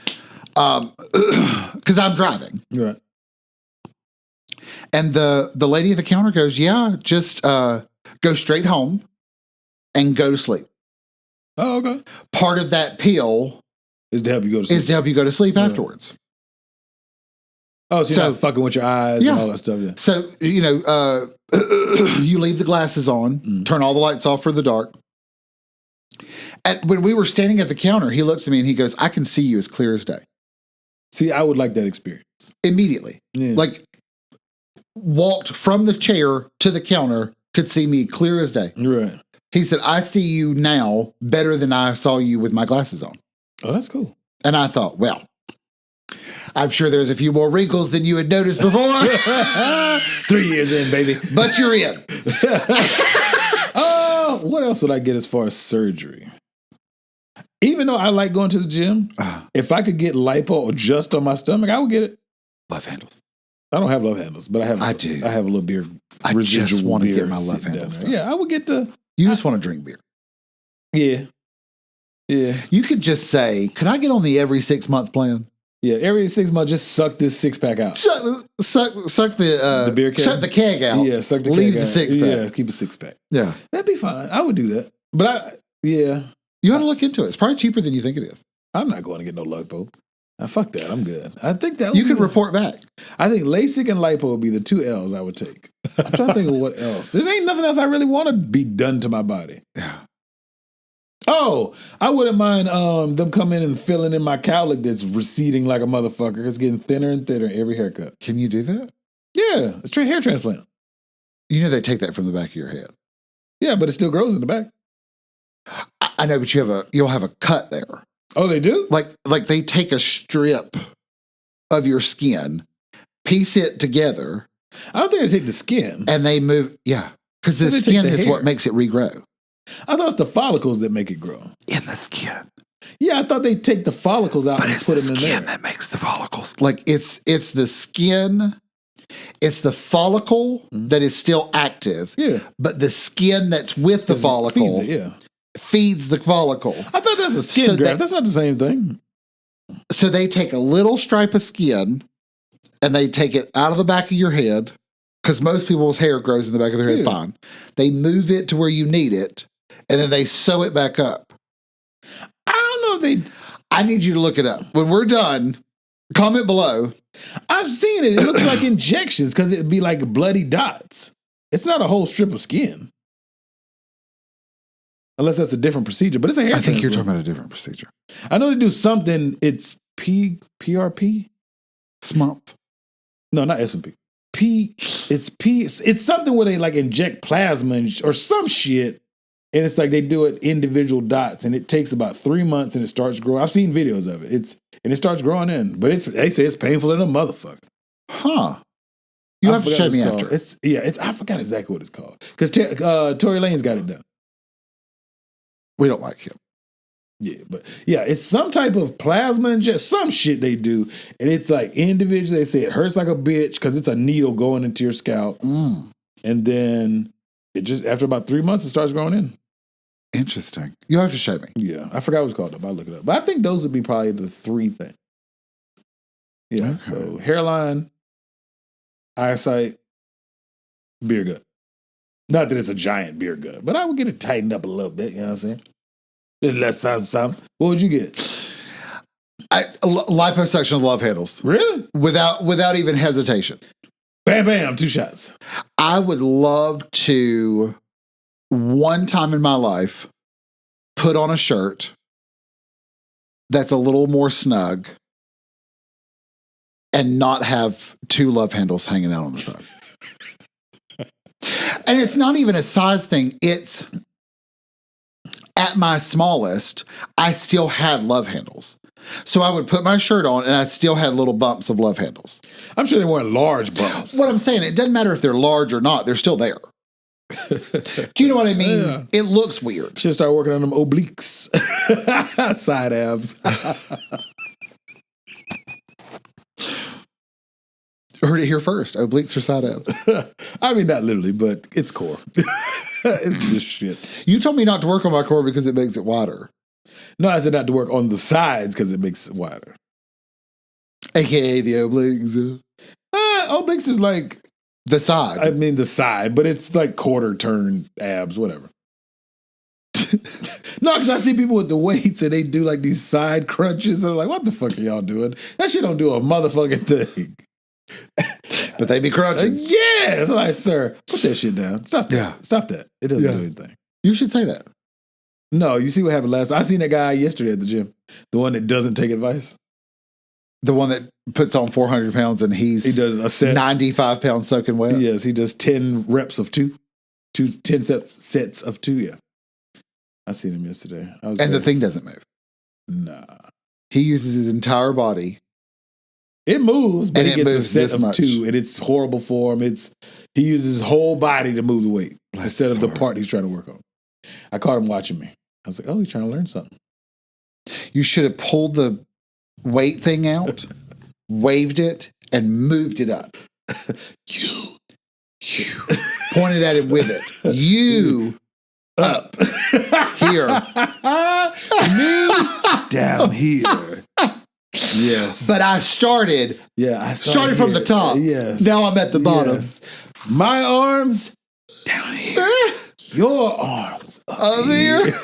cause I'm driving. Right. And the lady at the counter goes, yeah, just, go straight home and go to sleep. Oh, okay. Part of that pill is to help you go to sleep. Afterwards. Oh, so you're not fucking with your eyes and all that stuff. Yeah. So, you leave the glasses on, turn all the lights off for the dark. And when we were standing at the counter, he looks at me and he goes, I can see you as clear as day. See, I would like that experience. Immediately. Yeah. Like, walked from the chair to the counter, could see me clear as day. Right. He said, I see you now better than I saw you with my glasses on. Oh, that's cool. And I thought, well, I'm sure there's a few more wrinkles than you had noticed before. 3 years in, baby. But you're in. What else would I get as far as surgery? Even though I like going to the gym, if I could get lipo just on my stomach, I would get it. Love handles. I don't have love handles, but I have a little beer. I just want to get my love handles done. Yeah, I would get to. You just want to drink beer. Yeah. Yeah. You could just say, could I get on the every 6 month plan? Yeah, every 6 months, just suck this 6-pack out. Suck the beer keg? Shut the keg out. Yeah, suck the Leave keg the out. 6-pack. Yeah, keep a 6-pack. Yeah. That'd be fine. I would do that. But yeah. You ought to look into it. It's probably cheaper than you think it is. I'm not going to get no lipo. Fuck that. I'm good. I think that you could report back. I think LASIK and lipo would be the 2 L's I would take. I'm trying to think of what else. There ain't nothing else I really want to be done to my body. Yeah. Oh, I wouldn't mind them coming and filling in my cowlick that's receding like a motherfucker. It's getting thinner and thinner every haircut. Can you do that? Yeah, it's straight hair transplant. You know they take that from the back of your head. Yeah, but it still grows in the back. I know, but you'll have a cut there. Oh, they do? Like they take a strip of your skin, piece it together. I don't think they take the skin. And they move, yeah. Because the skin is what makes it regrow. I thought it's the follicles that make it grow. In the skin. Yeah, I thought they take the follicles out and put them in there. It's the skin that makes the follicles. Like it's the skin, it's the follicle that is still active. Yeah. But the skin that's with the follicle feeds the follicle. I thought that's a skin graft. That's not the same thing. So they take a little stripe of skin and they take it out of the back of your head, because most people's hair grows in the back of their head fine. They move it to where you need it, and then they sew it back up. I don't know if they... I need you to look it up. When we're done, comment below. I've seen it. It looks like injections because it'd be like bloody dots. It's not a whole strip of skin. Unless that's a different procedure, but it's a hair I think you're talking about a different procedure. I know they do something. It's PRP? SMUMP. No, not SMP. It's something where they like inject plasma or some shit, and it's like they do it individual dots, and it takes about 3 months, and it starts growing. I've seen videos of it. And it starts growing in, but they say it's painful in a motherfucker. Huh? You have to show me after. I forgot exactly what it's called because Tory Lane's got it done. We don't like him. Yeah, but yeah, it's some type of plasma injection, some shit they do, and it's like individually. They say it hurts like a bitch because it's a needle going into your scalp, and then it just after about 3 months it starts growing in. Interesting. You have to show me. Yeah, I forgot what it's called. I'll look it up. But I think those would be probably the 3 things. Yeah. Okay. So hairline, eyesight, beer gut. Not that it's a giant beer gut, but I would get it tightened up a little bit. You know what I'm saying? Just let something. What would you get? Liposuction of love handles. Really? Without even hesitation. Bam, bam, 2 shots. I would love to, one time in my life, put on a shirt that's a little more snug and not have 2 love handles hanging out on the side. And it's not even a size thing. It's at my smallest, I still had love handles. So I would put my shirt on and I still had little bumps of love handles. I'm sure they weren't large bumps. What I'm saying, it doesn't matter if they're large or not, they're still there. Do you know what I mean? Yeah. It looks weird. Should start working on them obliques. Side abs. Heard it here first. Obliques or side abs. I mean, not literally, but it's core. It's just shit. You told me not to work on my core because it makes it wider. No, I said not to work on the sides because it makes it wider. AKA the obliques. Obliques is like, The side. I mean, the side, but it's like quarter turn abs, whatever. No, because I see people with the weights and they do like these side crunches and I'm like, what the fuck are y'all doing? That shit don't do a motherfucking thing. But they be crunching. Yeah. It's like, sir, put that shit down. Stop that. Yeah. Stop that. It doesn't do anything. You should say that. No, you see what happened last. I seen that guy yesterday at the gym. The one that doesn't take advice. The one that puts on 400 pounds and He does a set. 95 pounds soaking wet. Yes, he does 10 reps of 10 sets of 2. Yeah. I seen him yesterday. And the thing doesn't move. Nah. He uses his entire body. It moves, but And he it gets a moves set this of much. 2, and it's horrible for him. He uses his whole body to move the weight Bless instead his of the heart. part he's trying to work on. I caught him watching me. I was like, oh, he's trying to learn something. You should have pulled the weight thing out, waved it, and moved it up. You. Pointed at him with it. You up here. Me down here. Yes. But I started. Yeah, I Started from the top. Yes. Now I'm at the bottom. Yes. My arms down here. Your arms Up here.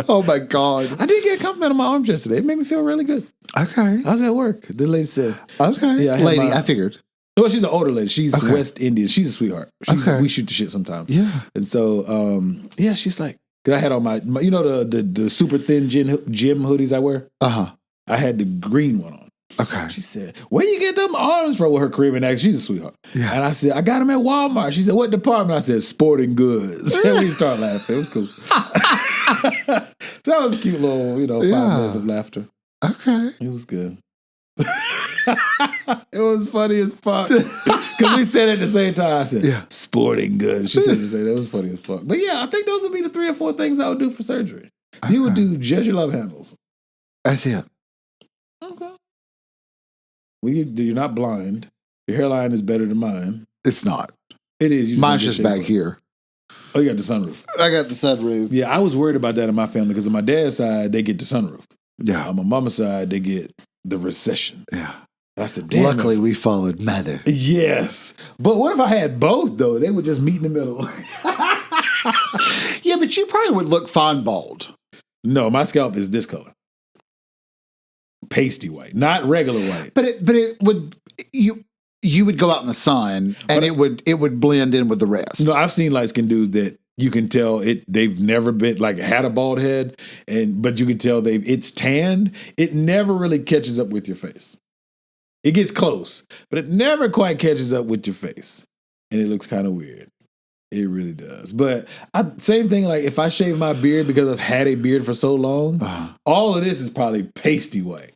Oh my God. I did get a compliment on my arms yesterday. It made me feel really good. Okay. I was at work. The lady said, Okay. Yeah, I had Lady, my- I figured. "No, she's an older lady. She's Okay. West Indian. She's a sweetheart. Okay. We shoot the shit sometimes." Yeah. And so, yeah, she's like, because I had on my you know, the super thin gym hoodies I wear. Uh-huh. I had the green one on. Okay. She said, "Where you get them arms from?" With her Caribbean accent, she's a sweetheart. Yeah. And I said, "I got them at Walmart." She said, "What department?" I said, "Sporting goods." And we start laughing. It was cool. So that was a cute little, 5 Yeah. minutes of laughter. Okay. It was good. It was funny as fuck. Because we said it at the same time. I said, Yeah. "Sporting goods." She said the same. That was funny as fuck. But yeah, I think those would be the 3 or 4 things I would do for surgery. So you would do just your love handles. That's it. Okay. You're not blind. Your hairline is better than mine. It's not. It is. You Mine's don't just get back shaved. here. Oh, you got the sunroof. I got the sunroof. Yeah, I was worried about that in my family because on my dad's side, they get the sunroof. Yeah. On my mama's side, they get the recession. Yeah. And I said, damn. Luckily, we followed mother. Yes. But what if I had both, though? They would just meet in the middle. Yeah, but you probably would look fine bald. No, my scalp is this color. Pasty white, not regular white. But it would you would go out in the sun and it would blend in with the rest. No, I've seen light skinned dudes that you can tell they've never been had a bald head, but you can tell it's tanned. It never really catches up with your face. It gets close, but it never quite catches up with your face. And it looks kind of weird. It really does. But same thing, like if I shave my beard because I've had a beard for so long, all of this is probably pasty white.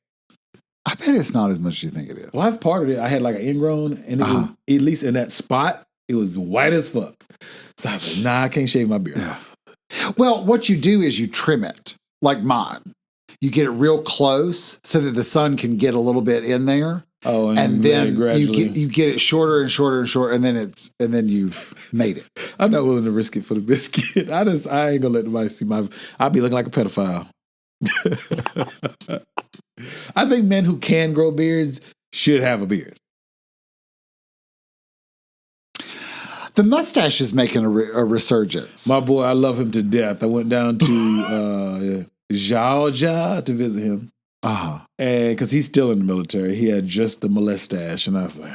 I bet it's not as much as you think it is. Well, I've parted it. I had like an ingrown, and it was, at least in that spot, it was white as fuck. So I was like, nah, I can't shave my beard off. Well, what you do is you trim it, like mine. You get it real close so that the sun can get a little bit in there. Oh, And then gradually. you get it shorter and shorter and shorter, and then you've made it. I'm not willing to risk it for the biscuit. I ain't gonna let nobody see I'll be looking like a pedophile. I think men who can grow beards should have a beard. The mustache is making a resurgence. My boy, I love him to death. I went down to Georgia to visit him. And because he's still in the military, he had just the mustache, and I was like,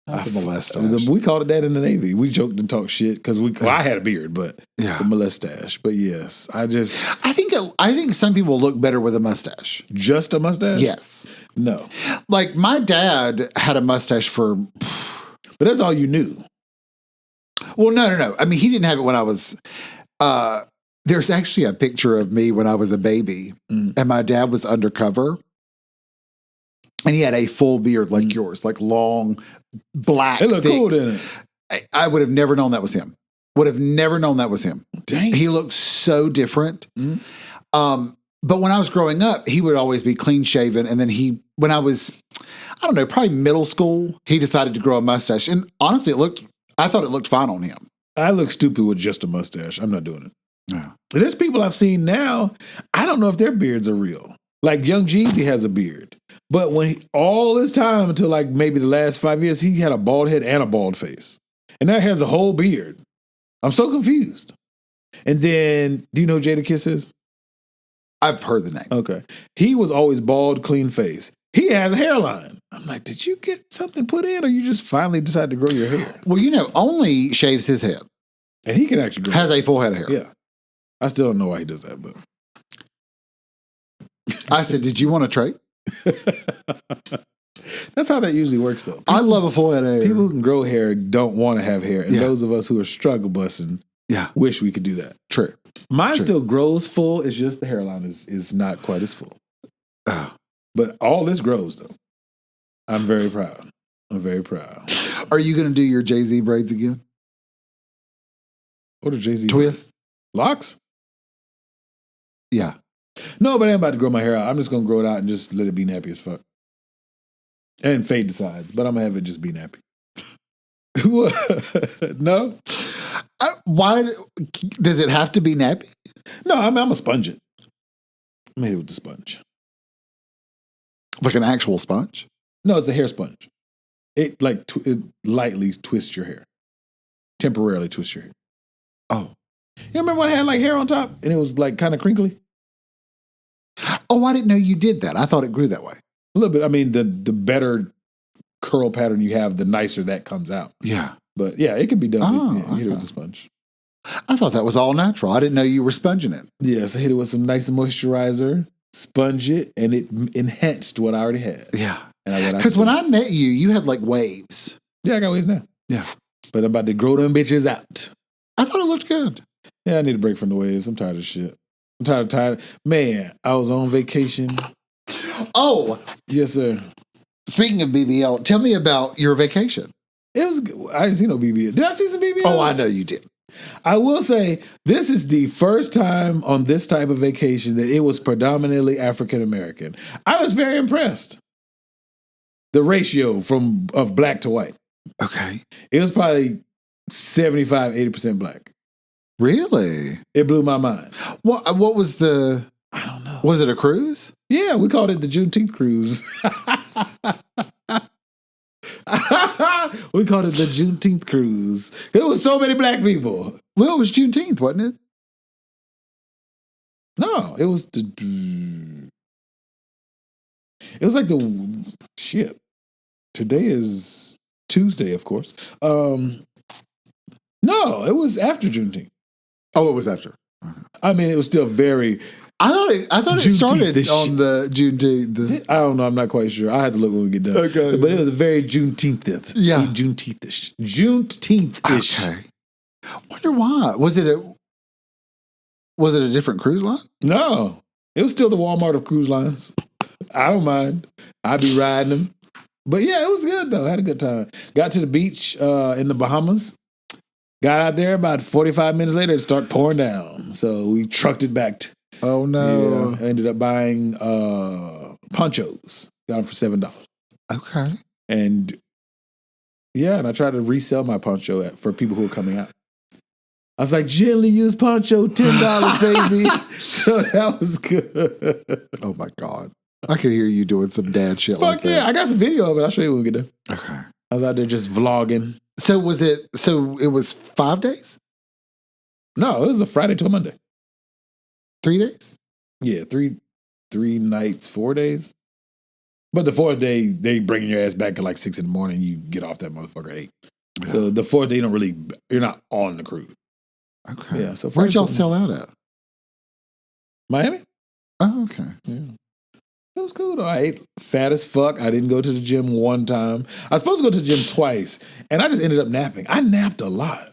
the mustache. We called it that in the Navy. We joked and talked shit because I had a beard, but Yeah. the mustache. But yes, I think some people look better with a mustache. just a mustache. Yes. No, Like my dad had a mustache for but that's all you knew. Well, no. I mean, he didn't have it when I was. There's actually a picture of me when I was a baby, and my dad was undercover, and he had a full beard like yours, like long, black. It looked thick. cool, didn't it? I would have never known that was him. Would have never known that was him. Dang. He looked so different. But when I was growing up, he would always be clean shaven. And then when I was, I don't know, probably middle school, he decided to grow a mustache. And honestly, I thought it looked fine on him. I look stupid with just a mustache. I'm not doing it. Yeah. There's people I've seen now, I don't know if their beards are real. Like Young Jeezy has a beard. But all this time until like maybe the last 5 years, he had a bald head and a bald face. And now he has a whole beard. I'm so confused. And then, do you know who Jadakiss is? I've heard the name. Okay. He was always bald, clean face. He has a hairline. I'm like, did you get something put in or you just finally decided to grow your hair? Well, only shaves his head. And he can actually grow Has a full head of hair. Yeah. I still don't know why he does that, but. I said, did you want to trade? That's how that usually works, though. I love a full head of hair. People who can grow hair don't want to have hair. And those of us who are struggle busting wish we could do that. True. Mine still grows full. It's just the hairline is not quite as full. But all this grows, though. I'm very proud. Are you going to do your Jay-Z braids again? What are Jay-Z? Twist? Locks? Yeah. No, but I'm about to grow my hair out. I'm just going to grow it out and just let it be nappy as fuck. And fade the sides, but I'm going to have it just be nappy. No? Why? Does it have to be nappy? No, I'm going to sponge it. I made it with the sponge. Like an actual sponge? No, it's a hair sponge. It it lightly twists your hair. Temporarily twists your hair. Oh. You remember when I had like hair on top and it was like kind of crinkly? Oh, I didn't know you did that. I thought it grew that way. A little bit. I mean, the better curl pattern you have, the nicer that comes out. Yeah. But yeah, it can be done. Oh, Hit it with a sponge. I thought that was all natural. I didn't know you were sponging it. Yes, I hit it with some nice moisturizer, sponge it, and it enhanced what I already had. Yeah. Because when I met you, you had like waves. Yeah, I got waves now. Yeah. But I'm about to grow them bitches out. I thought it looked good. Yeah, I need a break from the waves. I'm tired of shit. I'm tired. Man, I was on vacation. Oh. Yes, sir. Speaking of BBL, tell me about your vacation. It was. I didn't see no BBL. Did I see some BBL? Oh, I know you did. I will say this is the first time on this type of vacation that it was predominantly African American. I was very impressed. The ratio of black to white. Okay. It was probably 75, 80% black. Really? It blew my mind. What was the... I don't know. Was it a cruise? Yeah, we called it the Juneteenth cruise. We called it the Juneteenth cruise. There was so many black people. Well, it was Juneteenth, wasn't it? No, it was It was like the shit. Today is Tuesday, of course. No, it was after Juneteenth. Oh, it was after. I mean, it was still very. I thought it started on the Juneteenth. I don't know. I'm not quite sure. I had to look when we get done. Okay, but it was a very Juneteenth. Yeah, Juneteenth-ish. Juneteenth-ish. Okay. Wonder why? Was it a different cruise line? No, it was still the Walmart of cruise lines. I don't mind. I'd be riding them. But yeah, it was good though. I had a good time. Got to the beach in the Bahamas. Got out there about 45 minutes later. It started pouring down. So we trucked it back. Oh no. Yeah, I ended up buying ponchos. Got them for $7. Okay. And yeah, and I tried to resell my poncho for people who were coming out. I was like, gently used poncho, $10, baby. So that was good. Oh my God. I could hear you doing some dad shit like that. Fuck yeah. I got some video of it. I'll show you when we get there. Okay. I was out there just vlogging. So it was 5 days? No, it was a Friday to a Monday. 3 days? Yeah, three nights, 4 days. But the fourth day, they bring your ass back at like 6 a.m. You get off that motherfucker at 8. Yeah. So the fourth day, you're not on the cruise. Okay. Yeah. So where'd y'all sell out at? Miami. Oh, okay. Yeah. It was cool though. I ate fat as fuck. I didn't go to the gym one time. I was supposed to go to the gym twice, and I just ended up napping. I napped a lot.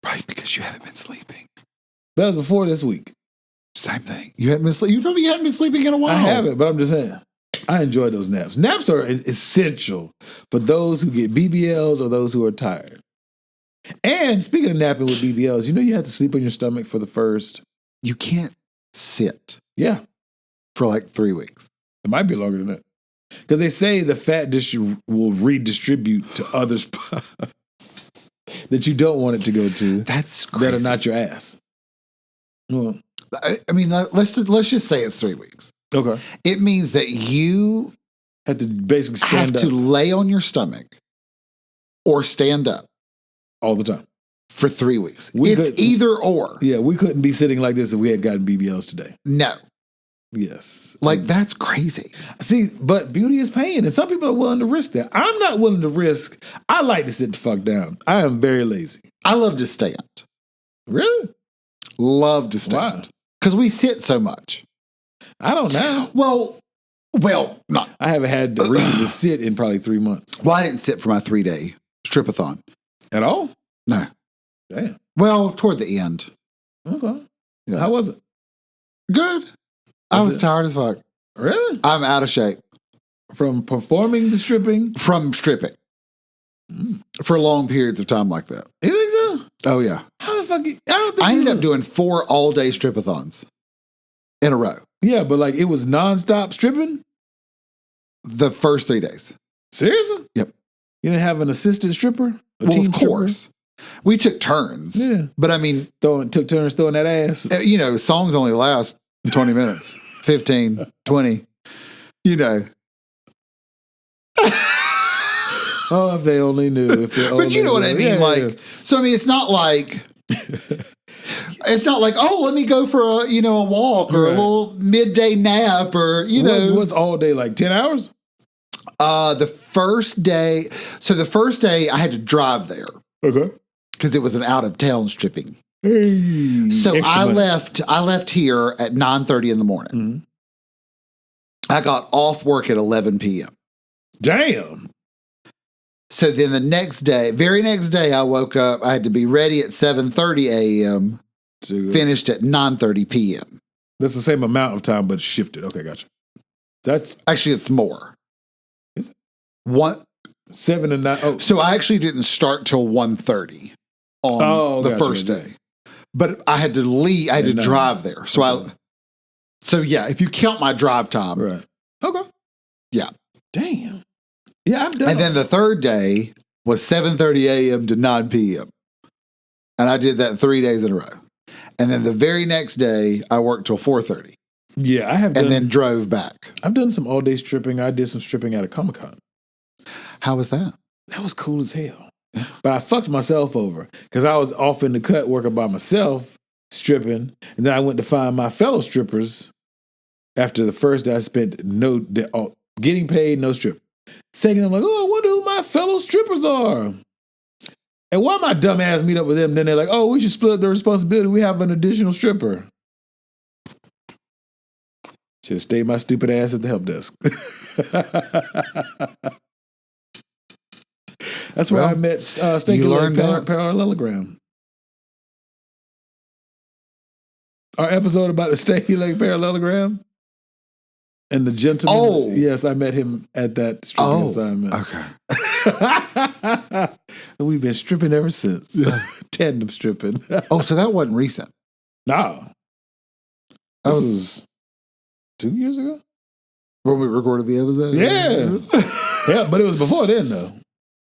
Right, because you haven't been sleeping. That was before this week. Same thing. You hadn't been sleeping. You told me you hadn't been sleeping in a while. I haven't, but I'm just saying. I enjoy those naps. Naps are essential for those who get BBLs or those who are tired. And speaking of napping with BBLs, you have to sleep on your stomach for the first. You can't sit. Yeah. For like 3 weeks. It might be longer than that. Because they say the fat will redistribute to other spots that you don't want it to go to. That's crazy. That are not your ass. Well, I mean, let's just say it's 3 weeks. Okay. It means that you have to basically stand up. To lay on your stomach or stand up all the time for 3 weeks. It's either or. Yeah, we couldn't be sitting like this if we had gotten BBLs today. No. Yes. Like, that's crazy. See, but beauty is pain, and some people are willing to risk that. I'm not willing to risk. I like to sit the fuck down. I am very lazy. I love to stand. Really? Love to stand. Because we sit so much. I don't know. Well, not. I haven't had the reason to sit in probably 3 months. Well, I didn't sit for my 3-day stripathon. At all? No. Damn. Well, toward the end. Okay. Yeah. How was it? Good. I was tired as fuck. Really? I'm out of shape. From performing the stripping? From stripping. For long periods of time like that. You think so? Oh, yeah. How the fuck? I ended up doing 4 all-day stripathons in a row. Yeah, but like it was nonstop stripping? The first 3 days. Seriously? Yep. You didn't have an assistant stripper? Well, of course. We took turns. Yeah. But I mean... Took turns throwing that ass? Songs only last 20 minutes. 15, 20. Oh, if they only knew. But you know what I mean? Yeah. So I mean, it's not like... It's not like, oh, let me go for a walk or a little midday nap or, What's all day, like 10 hours? The first day I had to drive there. Okay. Because it was an out of town stripping. Hey, so I left here at 9:30 in the morning. Mm-hmm. I got off work at 11 p.m. Damn. So then the very next day, I woke up. I had to be ready at 7:30 a.m. Finished at 9:30 p.m. That's the same amount of time, but shifted. Okay, gotcha. That's actually it's more. Is it? What? 7 to 9. Oh. So I actually didn't start till 1:30 on the first day, but I had to leave. I had to drive there. So yeah, if you count my drive time, right? Okay. Yeah. Damn. Yeah, I've done. And then the third day was 7:30 a.m. to 9 p.m. And I did that 3 days in a row. And then the very next day, I worked till 4:30. Yeah, I have. And then drove back. I've done some all day stripping. I did some stripping at a Comic-Con. How was that? That was cool as hell. But I fucked myself over because I was off in the cut working by myself, stripping. And then I went to find my fellow strippers after the first day I spent getting paid, no strip. Second, I'm like, oh, I wonder who my fellow strippers are. And why my dumb ass meet up with them? Then they're like, oh, we should split up the responsibility. We have an additional stripper. Should have stayed my stupid ass at the help desk. That's where I met Stinky Leg Parallelogram. Our episode about the Stinky Leg Parallelogram and the gentleman. Oh. Yes, I met him at that stripping assignment. Okay. We've been stripping ever since. Tandem stripping. So that wasn't recent. No. This was 2 years ago? When we recorded the episode? Yeah. Yeah, but it was before then, though.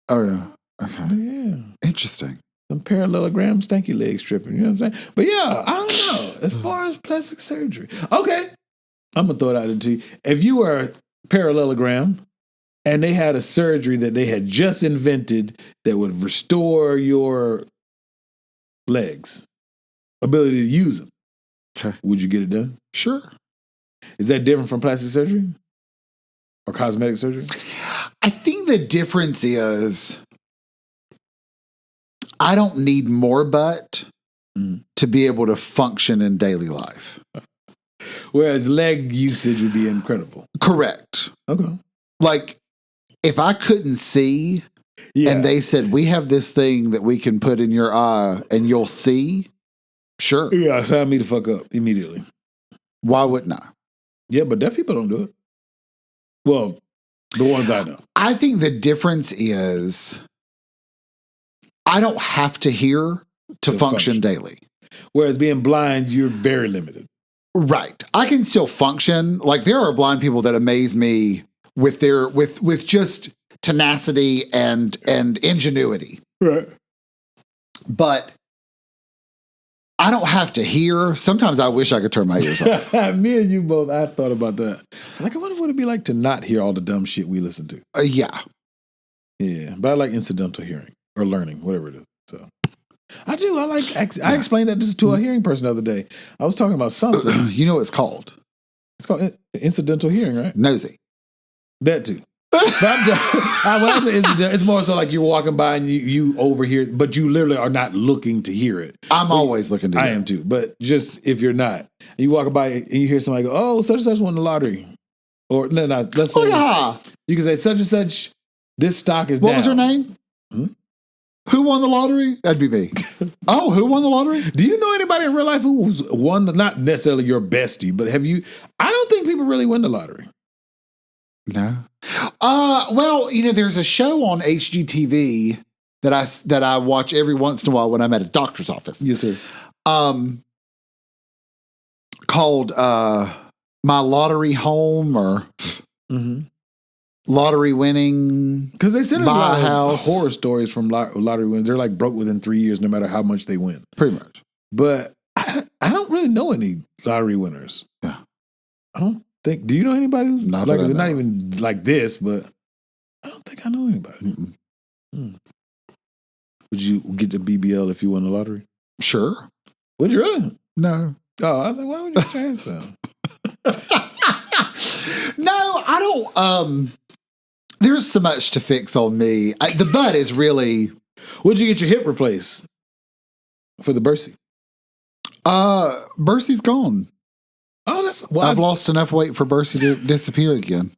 Oh, yeah. Okay. But yeah. Interesting. Some parallelogram stanky leg stripping, you know what I'm saying? But yeah, I don't know. As far as plastic surgery. Okay. I'm going to throw it out into you. If you were parallelogram and they had a surgery that they had just invented that would restore your legs, ability to use them, would you get it done? Sure. Is that different from plastic surgery or cosmetic surgery? I think the difference is I don't need more butt to be able to function in daily life. Whereas leg usage would be incredible. Correct. Okay. Like, if I couldn't see Yeah. and they said, we have this thing that we can put in your eye and you'll see, sure. Yeah, sign me the fuck up immediately. Why wouldn't I? Yeah, but deaf people don't do it. Well, the ones I know. I think the difference is I don't have to hear to function daily. Whereas being blind, you're very limited. Right. I can still function. Like there are blind people that amaze me with their with just tenacity and ingenuity. Right. But I don't have to hear. Sometimes I wish I could turn my ears off. Me and you both, I've thought about that. Like, I wonder what it'd be like to not hear all the dumb shit we listen to. Yeah. Yeah. But I like incidental hearing or learning, whatever it is. So I do. I explained that to a hearing person the other day. I was talking about something. You know what it's called? It's called incidental hearing, right? Nosy. That too. But when I say incidental, it's more so like you're walking by and you overhear, but you literally are not looking to hear it. I'm always looking to hear I am too. But just if you're not, you walk by and you hear somebody go, "Oh, such and such won the lottery," or no, let's say you can say such and such. This stock is What down. was her name? Who won the lottery? That'd be me. Oh, who won the lottery? Do you know anybody in real life who's won? Not necessarily your bestie, but have you? I don't think people really win the lottery. No. Well, you know, there's a show on HGTV that I watch every once in a while when I'm at a doctor's office. Yes, sir. Called My Lottery Home or Lottery Winning. Because they said there's a lot of house. horror stories from lottery winners. They're like broke within 3 years, no matter how much they win. Pretty much. But I don't really know any lottery winners. Yeah. I don't think. Do you know anybody who's Not like? that I It's not know. even like this, but I don't think I know anybody. Would you get the BBL if you won the lottery? Sure. Would you really? No. Oh, I was like, why would you transfer? No, I don't. There's so much to fix on me. The butt is really. Would you get your hip replaced for the Bercy? Bercy's gone. Oh, that's well. I've lost enough weight for Bercy to disappear again.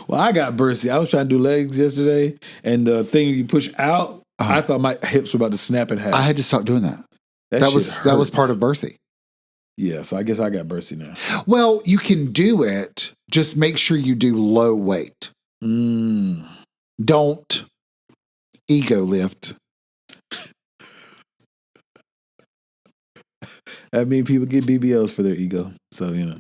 Well, I got Bercy. I was trying to do legs yesterday, and the thing you push out, I thought my hips were about to snap in half. I had to stop doing that. That was part of Bercy. Yeah, so I guess I got Bercy now. Well, you can do it. Just make sure you do low weight. Don't ego lift. I mean, people get BBLs for their ego, so you know.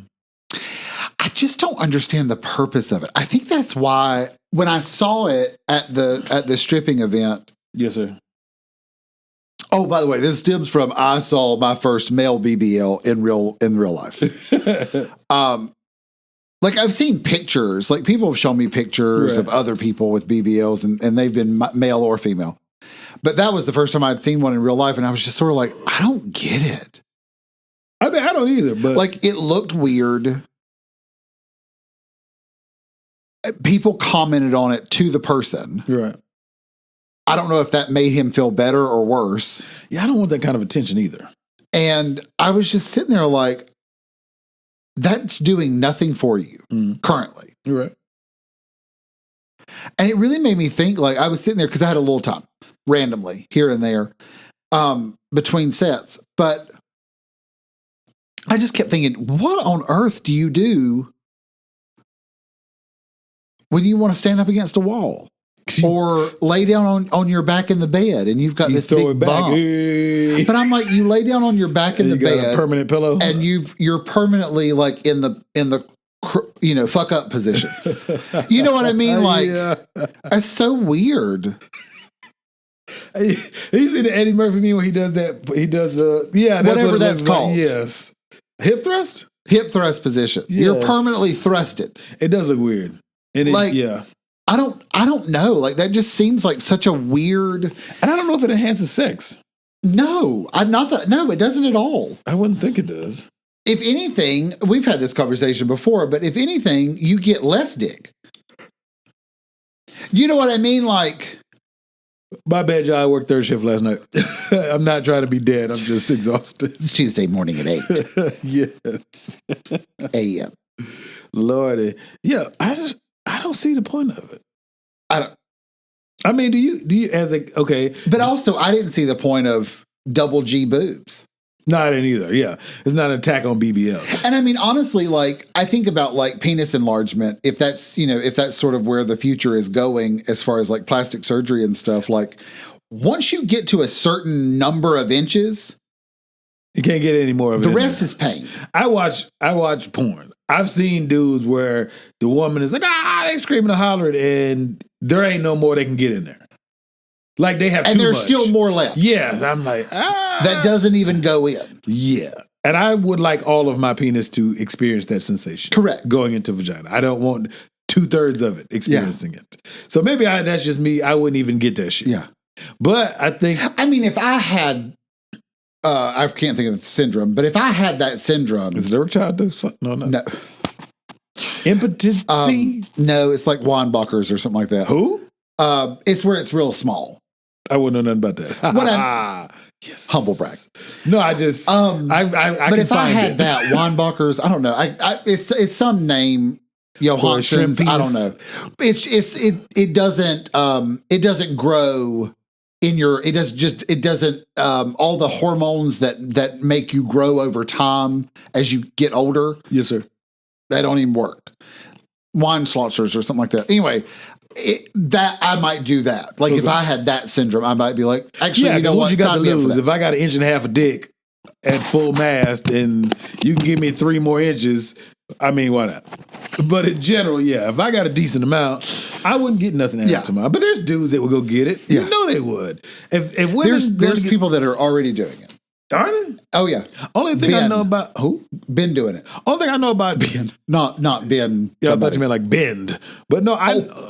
I just don't understand the purpose of it. I think that's why when I saw it at the stripping event. Yes, sir. Oh, by the way, this stems from I saw my first male BBL in real life. Like I've seen pictures, like people have shown me pictures of other people with BBLs and they've been male or female. But that was the first time I'd seen one in real life. And I was just sort of like, I don't get it. I mean, I don't either, but like it looked weird. People commented on it to the person. Right. I don't know if that made him feel better or worse. Yeah, I don't want that kind of attention either. And I was just sitting there like, that's doing nothing for you currently. You're right. And it really made me think, like, I was sitting there because I had a little time randomly here and there between sets. But I just kept thinking, what on earth do you do when you want to stand up against a wall? Or lay down on your back in the bed and you've got this big bump. Hey. But I'm like, you lay down on your back in the bed, got a permanent pillow, and you're permanently like in the fuck up position. You know what I mean? Like, that's so weird. You see the Eddie Murphy meme where he does that? He does the that's whatever what that's called. Like. Yes, hip thrust. Hip thrust position. Yes. You're permanently thrusted. It does look weird. And like, I don't know. Like that just seems like such a weird. And I don't know if it enhances sex. No, no, it doesn't at all. I wouldn't think it does. If anything, we've had this conversation before, but if anything, you get less dick. Do you know what I mean? Like, my bad, John. I worked third shift last night. I'm not trying to be dead. I'm just exhausted. It's Tuesday morning at 8. Yes. a.m. Lordy. Yeah, I don't see the point of it. I mean, do you as a okay? But also, I didn't see the point of double G boobs. No, I didn't either. Yeah, it's not an attack on BBL. And I mean, honestly, like I think about like penis enlargement. If that's sort of where the future is going as far as like plastic surgery and stuff, like once you get to a certain number of inches, you can't get any more of it. The rest is pain. I watch porn. I've seen dudes where the woman is like, they screaming and hollering, and there ain't no more they can get in there. Like they have, and too there's much. Still more left. Yeah, I'm like, that doesn't even go in. Yeah, and I would like all of my penis to experience that sensation. Correct. Going into vagina, I don't want 2/3 of it experiencing it. So maybe that's just me. I wouldn't even get that shit. Yeah, but I think, I mean, if I had, I can't think of the syndrome, but if I had that syndrome, is it erectile dysfunction? No. Impotency? No, it's like Weinbacher's or something like that. Who? It's where it's real small. I wouldn't know nothing about that. What yes. Humble brag. No, I just but if I had that Weinbacher's, I don't know. It's some name, Johansson's. I don't know. It doesn't grow in your. It doesn't all the hormones that make you grow over time as you get older. Yes, sir. They don't even work. Weinschlotzers or something like that. Anyway. That I might do that. Like if I had that syndrome, I might be like, actually, you know what? You got to lose. If I got 1.5 inches of dick at full mast, and you can give me 3 more inches, I mean, why not? But in general, yeah, if I got a decent amount, I wouldn't get nothing out of mine. But there's dudes that would go get it. Yeah. You know they would. If women, there's people that are already doing it. Are they? Oh yeah. Only thing I know about who? Ben doing it. Only thing I know about Ben. Not Ben. Yeah, I thought you meant like bend. But no,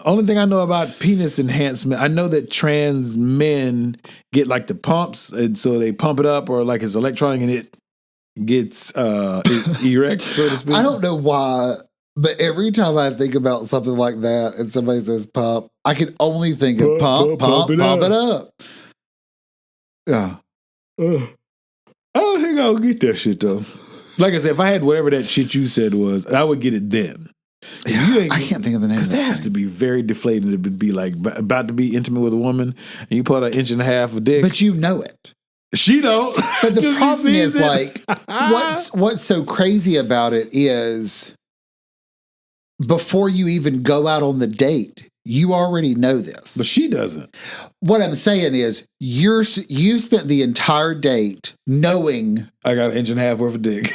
only thing I know about penis enhancement, I know that trans men get like the pumps, and so they pump it up, or like it's electronic and it gets erect, so to speak. I don't know why, but every time I think about something like that and somebody says pump, I can only think of pump it up. Yeah. I don't think I'll get that shit though. Like I said, if I had whatever that shit you said was, I would get it then. Yeah, I can't think of the name. Because that has to be very deflating to be like about to be intimate with a woman, and you put 1.5 inches of dick. But you know it. She don't. But the problem is like, what's so crazy about it is, before you even go out on the date, you already know this. But she doesn't. What I'm saying is, you spent the entire date knowing I got 1.5 inches worth of dick.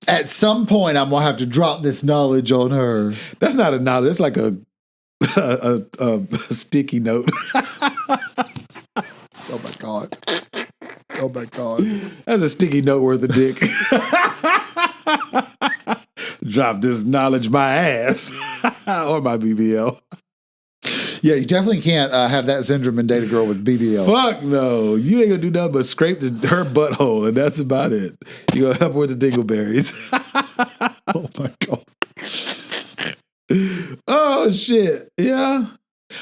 At some point, I'm gonna have to drop this knowledge on her. That's not a knowledge. It's like a sticky note. Oh my god! Oh my god! That's a sticky note worth of dick. Drop this knowledge my ass or my BBL. Yeah, you definitely can't have that syndrome and date a girl with BBL. Fuck no. You ain't gonna do nothing but scrape her butthole, and that's about it. You gonna help her with the dingleberries. Oh my god. Oh shit. Yeah.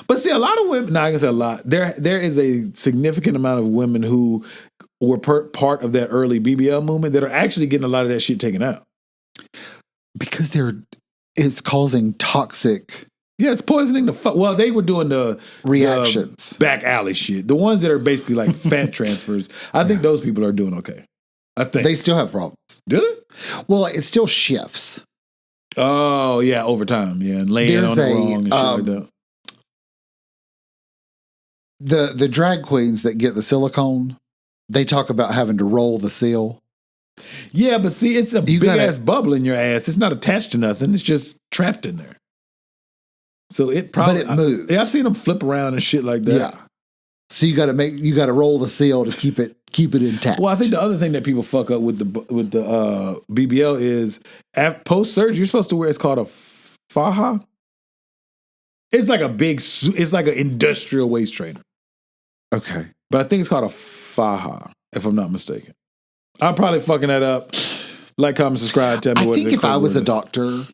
But see, a lot of women, I can say a lot. There is a significant amount of women who were part of that early BBL movement that are actually getting a lot of that shit taken out. Because it's causing toxic. Yeah, it's poisoning the fuck. Well, they were doing the reactions, the back alley shit. The ones that are basically like fat transfers. I think those people are doing okay. I think they still have problems. Do they? Well, it still shifts. Oh yeah, over time. Yeah, and laying on it wrong and shit like that. The drag queens that get the silicone, they talk about having to roll the seal. Yeah, but see, it's a big ass bubble in your ass. It's not attached to nothing. It's just trapped in there. So it probably, but it moves. I've seen them flip around and shit like that. Yeah. So you got to roll the seal to keep it intact. Well, I think the other thing that people fuck up with the BBL is post surgery. You're supposed to wear. It's called a faja. It's like it's like an industrial waist trainer. Okay, but I think it's called a faja, if I'm not mistaken. I'm probably fucking that up. Like, comment, subscribe, tell me what. I think if I was a doctor,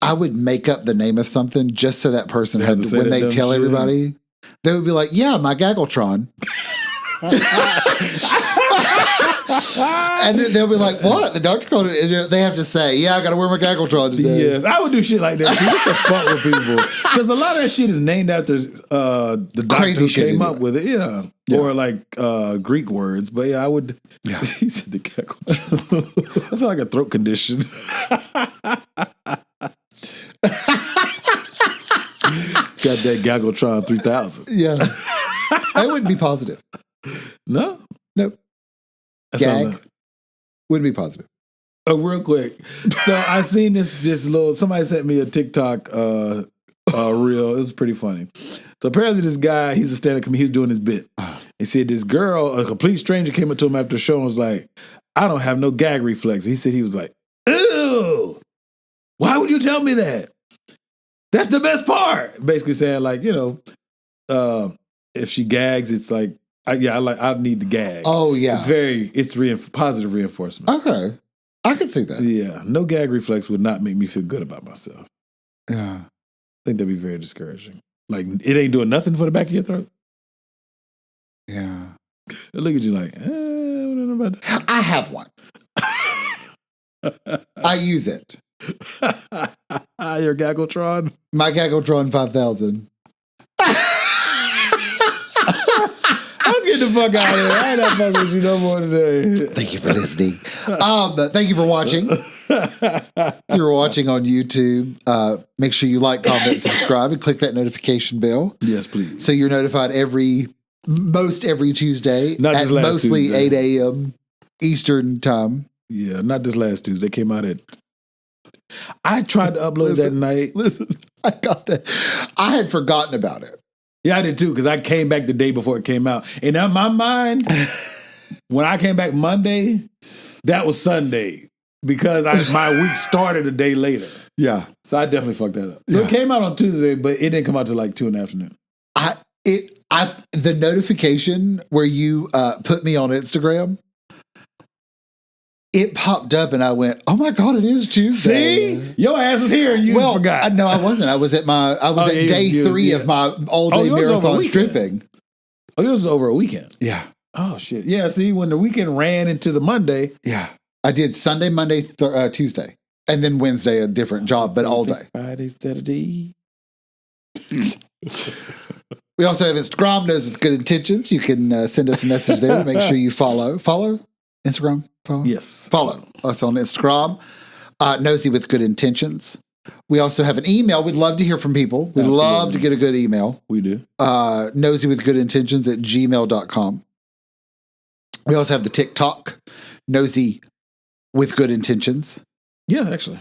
I would make up the name of something just so that person had to, when they tell everybody, they would be like, yeah, my Gaggletron. And they'll be like, what? The doctor called it. And they have to say, yeah, I got to wear my Gaggletron today. Yes, I would do shit like that too. What the fuck with people? Because a lot of that shit is named after the doctor Crazy who shit came anyway. up with it. Yeah. Or like Greek words. But yeah, I would. Yeah. He said the Gaggletron. That's like a throat condition. Got that Gaggletron 3000. Yeah. I wouldn't be positive. No? Nope. That's all Gag. that- Wouldn't be positive. Oh, real quick. So I seen this little, somebody sent me a TikTok reel. It was pretty funny. So apparently this guy, he's a stand-up comedian, he was doing his bit. He said this girl, a complete stranger, came up to him after the show and was like, I don't have no gag reflex. He said he was like, ew, why would you tell me that? That's the best part. Basically saying like, if she gags, it's like, I need the gag. Oh, yeah. It's positive reinforcement. Okay. I can see that. Yeah, no gag reflex would not make me feel good about myself. Yeah. I think that'd be very discouraging. Like, it ain't doing nothing for the back of your throat. Yeah. They look at you like, I don't know about that. I have one. I use it. Your Gaggletron? My Gaggletron 5000. Let's get the fuck out of here. I ain't not fucking with you no more today. Thank you for listening. Thank you for watching. If you're watching on YouTube, make sure you like, comment, subscribe, and click that notification bell. Yes, please. So you're notified most every Tuesday Not at this last mostly Tuesday. 8 a.m. Eastern time. Yeah, not this last Tuesday. They came out at... I tried to upload that night. Listen, I got that. I had forgotten about it. Yeah, I did too, because I came back the day before it came out. And in my mind, when I came back Monday, that was Sunday. Because my week started a day later. Yeah. So I definitely fucked that up. So Yeah. it came out on Tuesday, but it didn't come out till like 2 in the afternoon. The notification where you put me on Instagram, it popped up and I went, oh my God, it is Tuesday. See? Your ass was here and you forgot. No, I wasn't. I was at day 3 of my all-day yours was over a marathon weekend. stripping. Oh, yours was over a weekend. Yeah. Oh, shit. Yeah, see, when the weekend ran into the Monday. Yeah. I did Sunday, Monday, Tuesday. And then Wednesday, a different job, but all day. Friday, Saturday. We also have Instagram, Knows With Good Intentions. You can send us a message there to make sure you follow. Follow? Instagram? Follow? Yes. Follow us on Instagram. Nosy With Good Intentions. We also have an email. We'd love to hear from people. We'd love to get a good email. We do. nosywithgoodintentions@gmail.com. We also have the TikTok, Nosy With Good Intentions. Yeah, actually.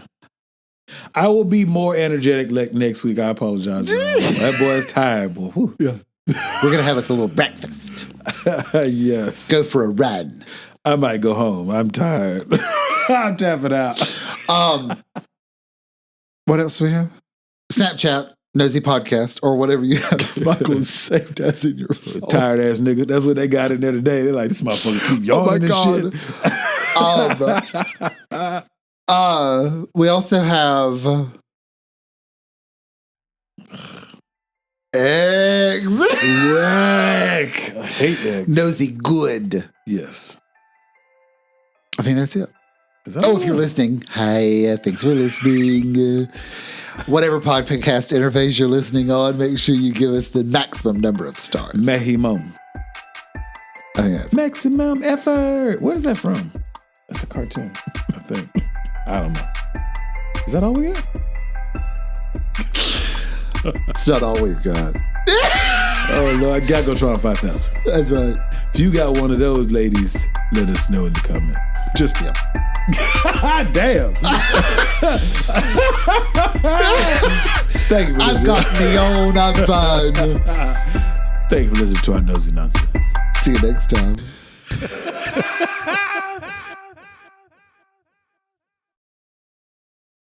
I will be more energetic next week. I apologize. That boy's tired, boy. Whew. Yeah. We're going to have us a little breakfast. Yes. Go for a run. I might go home. I'm tired. I'm tapping out. What else do we have? Snapchat, Nosy Podcast, or whatever you have. Michael's saved as in your phone. Tired ass nigga. That's what they got in there today. They're like, this motherfucker keep yawning and shit. We also have eggs. Whack. I hate eggs. Nosy Good. Yes. I think that's it. Is that If you're listening, hi, thanks for listening. Whatever podcast interface you're listening on, make sure you give us the maximum number of stars. Mahimum. I think that's Maximum effort. Where is that from? That's a cartoon, I think. I don't know. Is that all we got? it's not all we've got. Oh, Lord. Gaggletron 5000. That's right. If you got one of those, ladies, let us know in the comments. Just him. Damn. Thank you for I've listening. got the own, I'm fine. Thank you for listening to our nosy nonsense. See you next time.